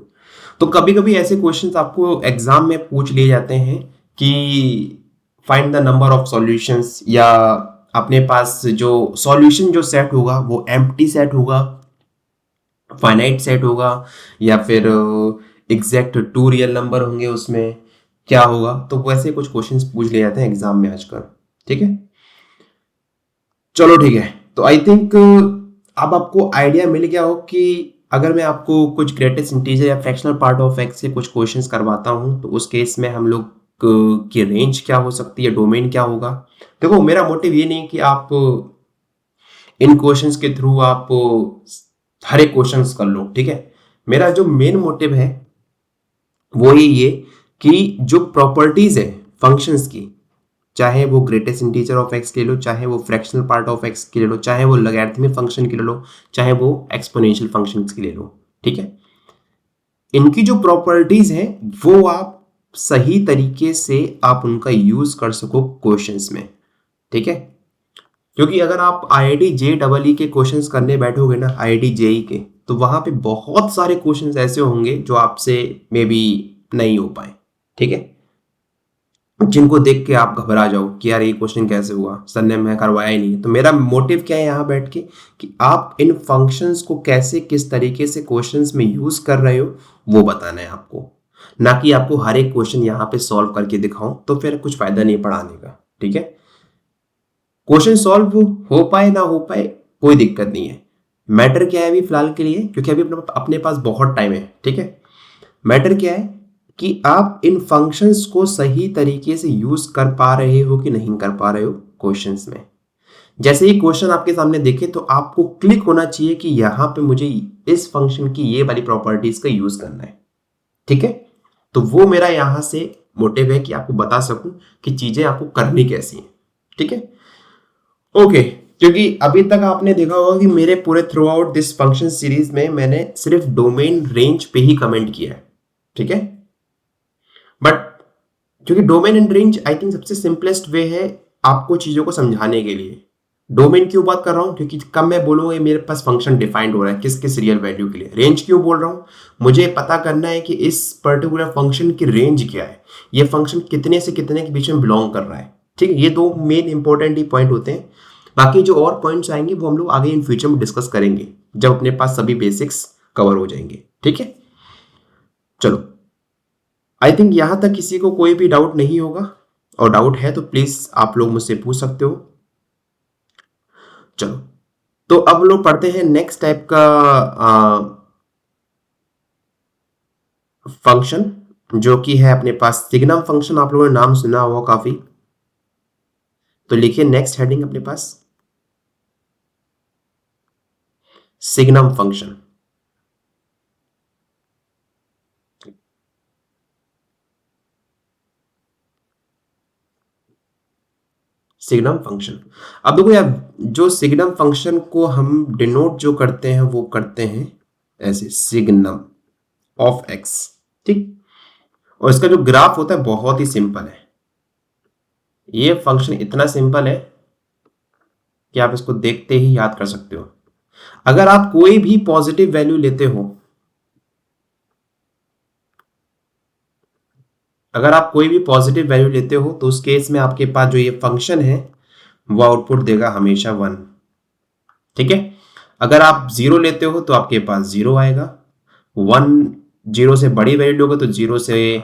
तो कभी कभी ऐसे क्वेश्चंस आपको एग्जाम में पूछ लिए जाते हैं कि find the number of solutions, या अपने पास जो सॉल्यूशन जो सेट होगा वो एम्प्टी सेट होगा, फाइनाइट सेट होगा, या फिर एग्जैक्ट 2 रियल नंबर होंगे, उसमें क्या होगा? तो वैसे कुछ क्वेश्चंस पूछ लिए जाते हैं एग्जाम में आजकल। ठीक है, चलो ठीक है। तो आई थिंक अब आपको आइडिया मिल गया हो कि अगर मैं आपको कुछ ग्रेटेस्ट इंटीजर या फ्रैक्शनल पार्ट ऑफ एक्स से कुछ क्वेश्चंस करवाता हूं, तो उस केस में हम लोग की रेंज क्या हो सकती है, डोमेन क्या होगा। देखो, मेरा मोटिव ये नहीं कि आप इन क्वेश्चंस के थ्रू आप हर एक क्वेश्चंस कर लो। ठीक है, मेरा जो मेन मोटिव है वो ये कि जो प्रॉपर्टीज है फंक्शंस की, चाहे वो ग्रेटेस्ट इंटीजर ऑफ एक्स के ले लो, चाहे वो फ्रैक्शनल पार्ट ऑफ एक्स के ले लो, चाहे वो लॉगरिथमिक फंक्शन के ले लो, चाहे वो एक्सपोनेंशियल फंक्शंस के ले लो। ठीक है, इनकी जो प्रॉपर्टीज है वो आप सही तरीके से आप उनका यूज कर सको क्वेश्चंस में। ठीक है, क्योंकि अगर आप IIT JEE के क्वेश्चंस करने बैठोगे ना, IIT JEE के, तो वहां पे बहुत सारे क्वेश्चंस ऐसे होंगे जो आपसे मे बी नहीं हो पाए। ठीक है, जिनको देख के आप घबरा जाओ कि यार ये क्वेश्चन कैसे हुआ, सर ने मैं करवाया ही नहीं। तो मेरा मोटिव क्या है यहाँ बैठ के कि आप इन फंक्शंस को कैसे, किस तरीके से क्वेश्चंस में यूज कर रहे हो वो बताना है आपको, ना कि आपको हर एक क्वेश्चन यहाँ पे सॉल्व करके दिखाऊं, तो फिर कुछ फायदा नहीं पढ़ाने का। ठीक है, क्वेश्चन सॉल्व हो पाए ना हो पाए कोई दिक्कत नहीं है। मैटर क्या है अभी फिलहाल के लिए, क्योंकि अभी अपने पास बहुत टाइम है। ठीक है, मैटर क्या है कि आप इन फंक्शंस को सही तरीके से यूज कर पा रहे हो कि नहीं कर पा रहे हो क्वेश्चंस में। जैसे ही क्वेश्चन आपके सामने देखे तो आपको क्लिक होना चाहिए कि यहां पे मुझे इस फंक्शन की ये वाली प्रॉपर्टीज का यूज करना है। ठीक है, तो वो मेरा यहां से मोटिव है कि आपको बता सकूं कि चीजें आपको करनी कैसी हैं। ठीक है, ओके, क्योंकि अभी तक आपने देखा होगा कि मेरे पूरे through out this function series में मैंने सिर्फ डोमेन रेंज पे ही कमेंट किया है। ठीक है, बट क्योंकि domain and range I think सबसे सिंपलेस्ट वे है आपको चीजों को समझाने के लिए। डोमेन क्यों बात कर रहा हूं? क्योंकि कब मैं बोलूंगा मेरे पास फंक्शन डिफाइंड हो रहा है किस किस रियल वैल्यू के लिए। रेंज क्यों बोल रहा हूं? मुझे पता करना है कि इस पर्टिकुलर फंक्शन की रेंज क्या है, ये फंक्शन कितने से कितने के बीच में बिलोंग कर रहा है। ठीक है, ये दो मेन इंपॉर्टेंट ही पॉइंट होते हैं। बाकी जो और पॉइंट्स आएंगे वो हम लोग आगे इन फ्यूचर में डिस्कस करेंगे जब अपने पास सभी बेसिक्स कवर हो जाएंगे। ठीक है, चलो आई थिंक यहां तक किसी को कोई भी डाउट नहीं होगा, और डाउट है तो प्लीज आप लोग मुझसे पूछ सकते हो। चलो तो अब लोग पढ़ते हैं नेक्स्ट टाइप का फंक्शन, जो कि है अपने पास सिग्नम फंक्शन। आप लोगों ने नाम सुना होगा काफी, तो लिखिए नेक्स्ट हेडिंग अपने पास सिग्नम फंक्शन। सिग्नम फंक्शन, अब देखो यार, जो सिग्नम फंक्शन को हम डिनोट जो करते हैं वो करते हैं ऐसे, सिग्नम ऑफ एक्स। ठीक, और इसका जो ग्राफ होता है बहुत ही सिंपल है। ये फंक्शन इतना सिंपल है कि आप इसको देखते ही याद कर सकते हो। अगर आप कोई भी पॉजिटिव वैल्यू लेते हो, अगर आप कोई भी पॉजिटिव वैल्यू लेते हो तो उस केस में आपके पास जो ये फंक्शन है वो आउटपुट देगा हमेशा 1। ठीक है, अगर आप 0 लेते हो तो आपके पास 0 आएगा। 1 0 से बड़ी वैल्यू लोगे तो 0 से,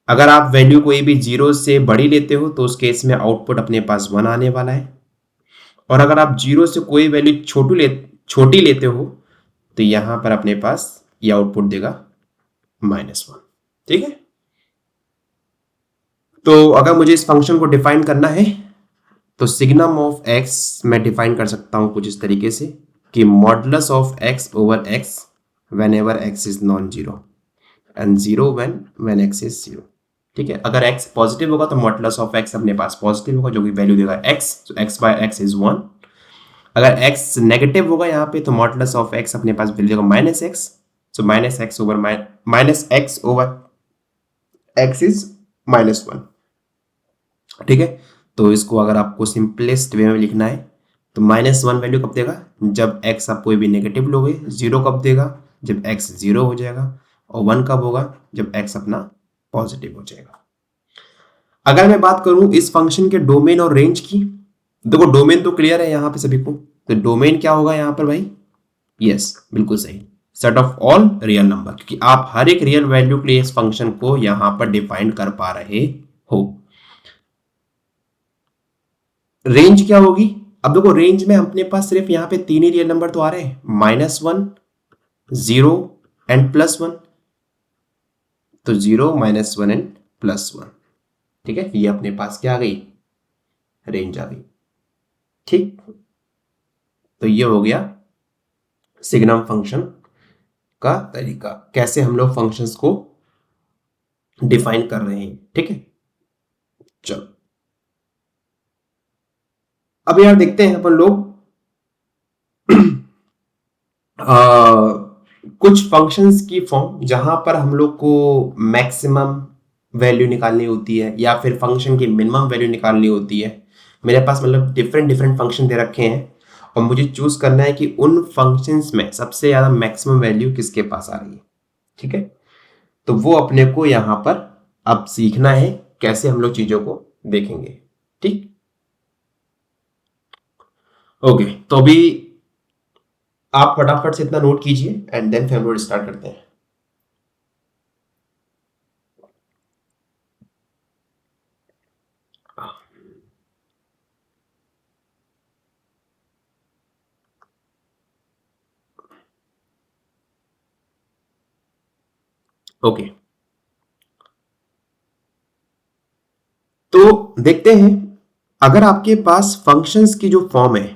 अगर आप वैल्यू कोई भी 0 से बड़ी लेते हो तो उस केस में आउटपुट अपने पास 1 आने वाला है। और अगर आप 0 से कोई वैल्यू छोटी लेते हो तो यहां पर अपने पास ये आउटपुट देगा -1। ठीक है, तो अगर मुझे इस फंक्शन को डिफाइन करना है तो सिग्नम ऑफ एक्स मैं डिफाइन कर सकता हूं कुछ इस तरीके से कि modulus of x over x when ever x is non zero and zero when x is zero. ठीक है, अगर x पॉजिटिव होगा तो मॉडुलस ऑफ x अपने पास पॉजिटिव होगा, जो कि वैल्यू देगा x, तो x बाय x इज 1। अगर x नेगेटिव होगा यहाँ पे तो मॉडुलस ऑफ x अपने पास वैल्यू देगा -x, so -x over x is -1। ठीक है, तो इसको अगर आपको सिंपलेस्ट वे में लिखना है तो -1 वैल्यू कब देगा, जब x आप कोई भी नेगेटिव लोगे। 0 कब देगा, जब x 0 हो जाएगा। और 1 कब होगा, जब x अपना पॉजिटिव हो जाएगा। अगर मैं बात करूं इस फंक्शन के डोमेन और रेंज की, देखो डोमेन तो क्लियर है यहाँ पे सभी को, तो डोमेन क्या होगा यहाँ पर भाई, यस बिल्कुल सही, set of all real number, क्योंकि आप हर एक रियल वैल्यू के लिए इस फंक्शन को यहां पर डिफाइन कर पा रहे हो। रेंज क्या होगी, अब देखो रेंज में अपने पास सिर्फ यहाँ पे 3 ही रियल नंबर तो आ रहे हैं, -1, 0 एंड +1। तो 0, -1 एंड +1। ठीक है, ये अपने पास क्या आ गई, रेंज आ गई। ठीक, तो ये हो गया सिग्नम फंक्शन का तरीका, कैसे हम लोग फंक्शंस को डिफाइन कर रहे हैं। ठीक है, चलो अब यार देखते हैं अपन लोग कुछ फंक्शंस की फॉर्म जहां पर हम लोग को मैक्सिमम वैल्यू निकालनी होती है या फिर फंक्शन की मिनिमम वैल्यू निकालनी होती है। मेरे पास मतलब डिफरेंट फंक्शन दे रखे हैं और मुझे चूज करना है कि उन फंक्शंस में सबसे ज्यादा मैक्सिमम वैल्यू किसके पास आ रही है। ठीक है, तो वो अपने को यहां पर अब सीखना है कैसे हम लोग चीजों को देखेंगे। ठीक, ओके, तो अभी आप फटाफट से इतना नोट कीजिए एंड देन फिर हम लोग स्टार्ट करते हैं। ओके, तो देखते हैं अगर आपके पास फंक्शंस की जो फॉर्म है,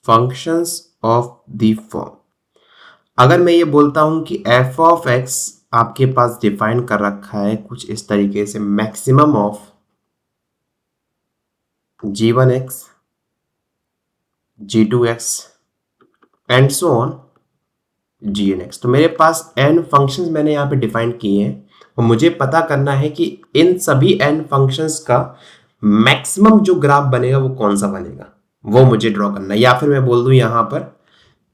फंक्शंस ऑफ द फॉर्म, अगर मैं ये बोलता हूं कि f ऑफ x आपके पास डिफाइन कर रखा है कुछ इस तरीके से, maximum of g1x g2x and so on gn(x), तो मेरे पास n फंक्शंस मैंने यहाँ पे डिफाइन किए हैं और मुझे पता करना है कि इन सभी n फंक्शंस का मैक्सिमम जो ग्राफ बनेगा वो कौन सा बनेगा, वो मुझे ड्रॉ करना है। या फिर मैं बोल दूं यहाँ पर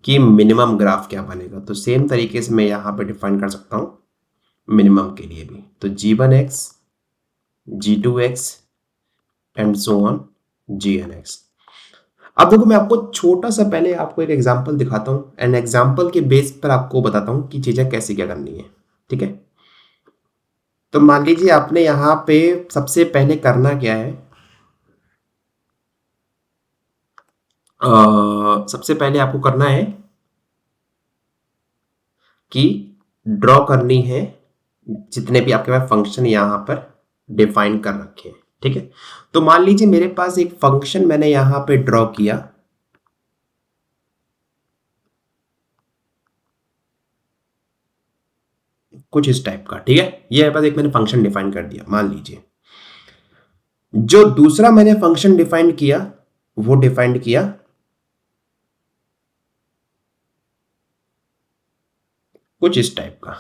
कि मिनिमम ग्राफ क्या बनेगा। तो सेम तरीके से मैं यहाँ पे डिफाइन कर सकता हूँ मिनिमम के लिए भी। तो g1x, g2x and so on gnx। अब देखो मैं आपको छोटा सा पहले आपको एक एग्जांपल दिखाता हूँ एंड एग्जांपल के बेस पर आपको बताता हूँ कि चीजें कैसे क्या करनी है। ठीक है, तो मान लीजिए आपने यहाँ पे सबसे पहले करना क्या है, सबसे पहले आपको करना है कि ड्रॉ करनी है जितने भी आपके पास फंक्शन यहाँ पर डिफाइन कर रखे हैं। ठीक है, तो मान लीजिए मेरे पास एक फंक्शन मैंने यहाँ पे ड्रॉ किया, कुछ इस टाइप का। ठीक है, ये मेरे पास एक मैंने फंक्शन डिफाइन कर दिया। मान लीजिए जो दूसरा मैंने फंक्शन डिफाइन किया वो डिफाइंड किया कुछ इस टाइप का।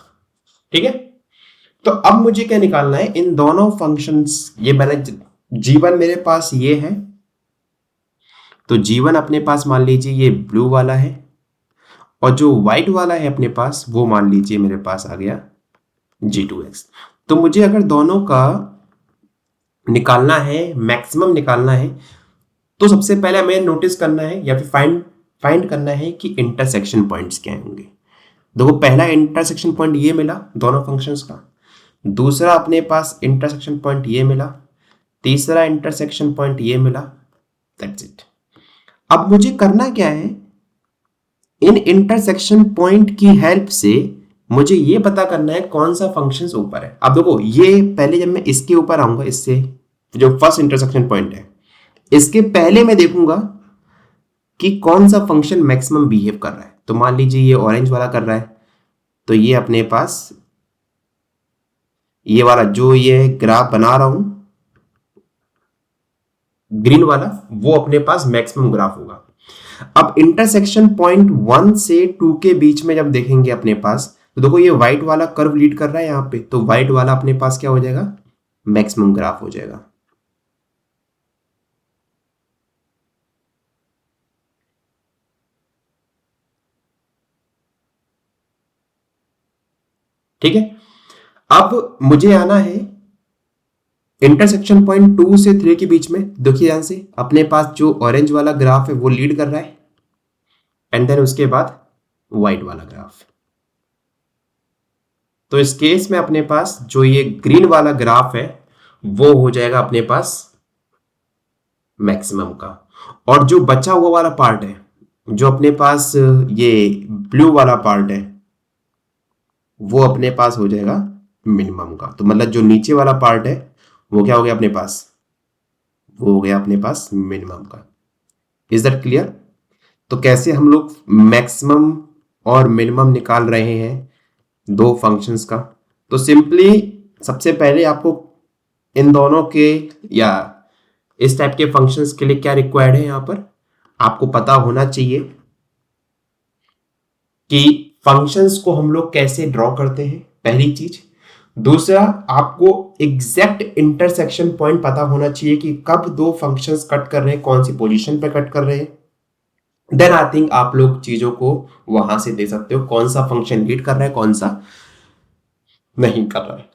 ठीक है, तो अब मुझे क्या निकालना है, इन दोनों फंक्शंस, ये मैंने g1 मेरे पास ये है, तो g1 अपने पास मान लीजिए ये ब्लू वाला है, और जो व्हाइट वाला है अपने पास वो मान लीजिए मेरे पास आ गया g2x। तो मुझे अगर दोनों का निकालना है, मैक्सिमम निकालना है, तो सबसे पहले हमें नोटिस करना है या फिर फाइंड करना है कि इंटरसेक्शन पॉइंट्स क्या होंगे। देखो पहला इंटरसेक्शन पॉइंट ये मिला दोनों फंक्शंस का, दूसरा अपने पास इंटरसेक्शन पॉइंट ये मिला, तीसरा इंटरसेक्शन पॉइंट ये मिला। That's it. अब मुझे करना क्या है, इन इंटरसेक्शन पॉइंट की हेल्प से मुझे ये पता करना है कौन सा फंक्शन ऊपर है। अब देखो ये पहले जब मैं इसके ऊपर आऊंगा, इससे जो फर्स्ट इंटरसेक्शन पॉइंट है इसके पहले मैं देखूंगा कि कौन सा फंक्शन मैक्सिमम बिहेव कर रहा है। तो मान लीजिए ये ऑरेंज वाला कर रहा है, तो ये अपने पास ये वाला जो ये ग्राफ बना रहा हूं ग्रीन वाला, वो अपने पास मैक्सिमम ग्राफ होगा। अब इंटरसेक्शन पॉइंट 1 से 2 के बीच में जब देखेंगे अपने पास, तो देखो ये व्हाइट वाला कर्व लीड कर रहा है यहाँ पे, तो व्हाइट वाला अपने पास क्या हो जाएगा, मैक्सिमम ग्राफ हो जाएगा। ठीक है, अब मुझे आना है इंटरसेक्शन पॉइंट 2 से 3 के बीच में। देखिए ध्यान से, अपने पास जो ऑरेंज वाला ग्राफ है वो लीड कर रहा है, एंड देन उसके बाद व्हाइट वाला ग्राफ। तो इस केस में अपने पास जो ये ग्रीन वाला ग्राफ है वो हो जाएगा अपने पास मैक्सिमम का, और जो बचा हुआ वाला पार्ट है, जो अपने पास ये ब्लू वाला पार्ट है, वो अपने पास हो जाएगा मिनिमम का। तो मतलब जो नीचे वाला पार्ट है वो क्या हो गया अपने पास, वो हो गया अपने पास मिनिमम का। Is that clear? तो कैसे हम लोग मैक्सिमम और मिनिमम निकाल रहे हैं दो फंक्शंस का। तो सिंपली सबसे पहले आपको इन दोनों के या इस टाइप के फंक्शंस के लिए क्या रिक्वायर्ड है, यहां पर आपको पता होना चाहिए कि फंक्शंस को हम लोग कैसे ड्रॉ करते हैं, पहली चीज। दूसरा, आपको एग्जैक्ट इंटरसेक्शन पॉइंट पता होना चाहिए कि कब दो फंक्शंस कट कर रहे हैं, कौन सी पोजीशन पे कट कर रहे हैं। देन आई थिंक आप लोग चीजों को वहां से दे सकते हो, कौन सा फंक्शन लीड कर रहा है, कौन सा नहीं कर रहा है।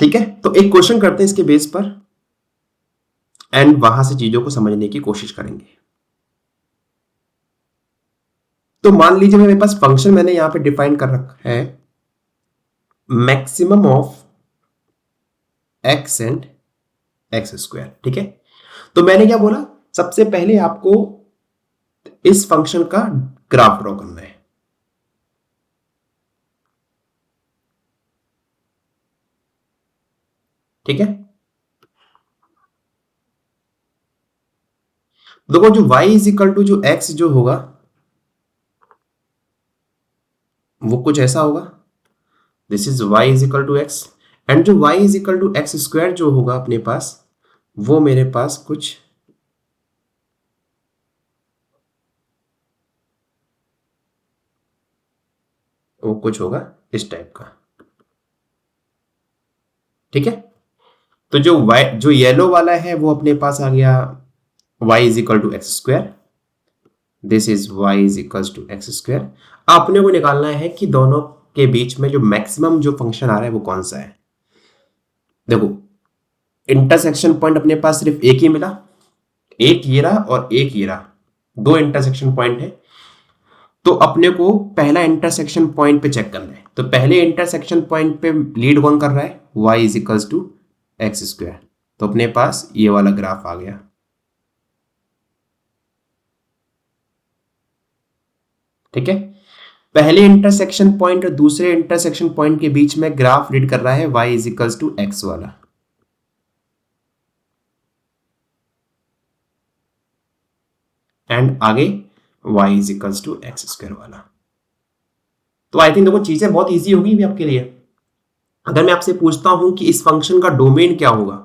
ठीक है, तो एक क्वेश्चन करते हैं इसके बेस पर एंड वहां से चीजों को समझने की कोशिश करेंगे। तो मान लीजिए मेरे पास फंक्शन मैंने यहां पे डिफाइन कर रखा है maximum of x and x square. ठीक है, तो मैंने क्या बोला, सबसे पहले आपको इस फंक्शन का ग्राफ ड्रॉ करना है। ठीक है, देखो जो y इज इक्वल टू जो x जो होगा वो कुछ ऐसा होगा, this is y is equal to x, and जो y is equal to x square जो होगा अपने पास, वो मेरे पास कुछ होगा इस टाइप का। ठीक है, तो जो येलो वाला है वो अपने पास आ गया y is equal to x square, this is y is equals to x square. आपने को निकालना है कि दोनों के बीच में जो मैक्सिमम जो फंक्शन आ रहा है वो कौन सा है। देखो इंटरसेक्शन पॉइंट अपने पास सिर्फ एक ही मिला, एक ये रहा और एक ये रहा, दो इंटरसेक्शन पॉइंट है। तो अपने को पहला इंटरसेक्शन पॉइंट पे चेक करना है। तो पहले इंटरसेक्शन पॉइंट पे लीड कौन कर रहा है, y is equals to x square. तो अपने पास ये वाला ग्राफ आ गया। ठीक है, पहले इंटरसेक्शन पॉइंट और दूसरे इंटरसेक्शन पॉइंट के बीच में ग्राफ लीड कर रहा है y is equals to x वाला। एंड आगे y is equals to x square वाला। तो आई थिंक देखो चीजें बहुत इजी होगी भी आपके लिए। अगर मैं आपसे पूछता हूं कि इस फंक्शन का डोमेन क्या होगा,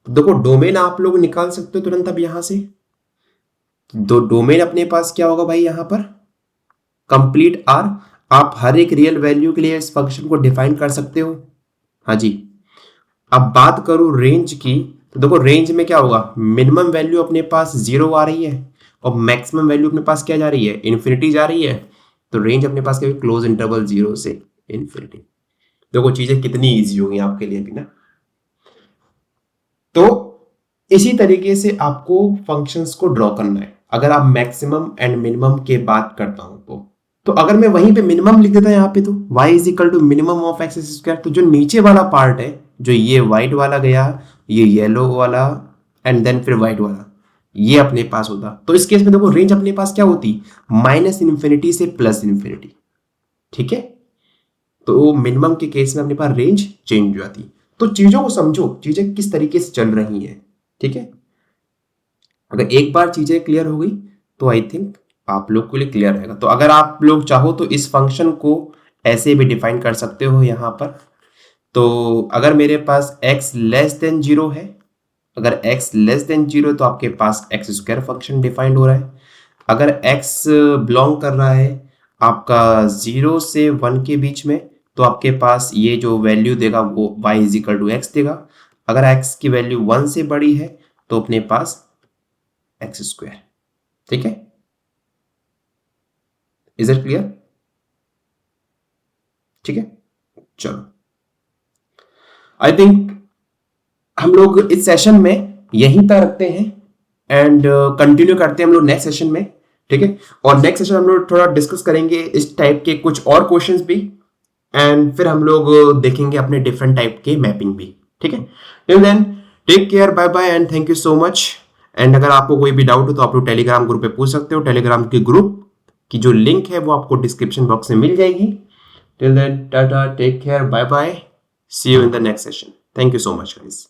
तो देखो डोमेन आप लोग निकाल सकते हो तुरंत अब यहां से। दो डोमेन अपने पास क्या होगा भाई, यहां पर कंप्लीट आर। आप हर एक रियल वैल्यू के लिए इस फंक्शन को डिफाइन कर सकते हो। हाँ जी, अब बात करूं रेंज की, तो देखो रेंज में क्या होगा, मिनिमम वैल्यू अपने पास 0 आ रही है और मैक्सिमम वैल्यू अपने पास क्या जा रही है, इन्फिनिटी जा रही है। तो रेंज अपने पास क्या, क्लोज इंटरवल 0 से इन्फिनिटी। देखो चीजें कितनी इजी होगी आपके लिए भी ना। तो इसी तरीके से आपको फंक्शंस को ड्रॉ करना है। अगर आप मैक्सिमम एंड मिनिमम के बात करता हूं तो अगर मैं वहीं पे मिनिमम लिख देता यहाँ पे, तो y is equal to minimum of x square. तो जो नीचे वाला पार्ट है, जो ये व्हाइट वाला गया, ये येलो वाला एंड देन फिर व्हाइट वाला, ये अपने पास होता। तो इस केस में देखो रेंज अपने पास क्या होती, माइनस इन्फिनिटी से प्लस इन्फिनिटी। ठीक है, तो मिनिमम के केस में अपने पास रेंज चेंज हो जाती। तो चीजों को समझो, चीजें किस तरीके से चल रही हैं। ठीक है, अगर एक बार चीजें क्लियर हो गई तो आई थिंक आप लोग के लिए क्लियर रहेगा। तो अगर आप लोग चाहो तो इस फंक्शन को ऐसे भी डिफाइन कर सकते हो यहां पर। तो अगर मेरे पास x लेस देन 0 है, अगर x लेस देन 0 तो आपके पास एक्स स्क्वायर फंक्शन डिफाइंड हो रहा है। अगर x बिलोंग कर रहा है आपका 0 से 1 के बीच में, तो आपके पास ये जो वैल्यू देगा वो y is equal to x देगा। अगर x की वैल्यू 1 से बड़ी है तो अपने पास एक्स स्क्वायर। ठीक है, इज इट क्लियर? ठीक है, चलो आई थिंक हम लोग इस सेशन में यहीं तक रखते हैं एंड कंटिन्यू करते हैं हम लोग नेक्स्ट सेशन में। ठीक है, और नेक्स्ट सेशन हम लोग थोड़ा डिस्कस करेंगे इस टाइप के कुछ और क्वेश्चंस भी, एंड फिर हम लोग देखेंगे अपने डिफरेंट टाइप के मैपिंग भी। ठीक है, till then take care, bye bye and thank you so much. And अगर आपको कोई भी डाउट हो तो आप लोग टेलीग्राम ग्रुप पे पूछ सकते हो। टेलीग्राम के ग्रुप की जो लिंक है वो आपको डिस्क्रिप्शन बॉक्स में मिल जाएगी। टिल देन टाटा, take care, bye bye, see you in the next session. Thank you so much guys.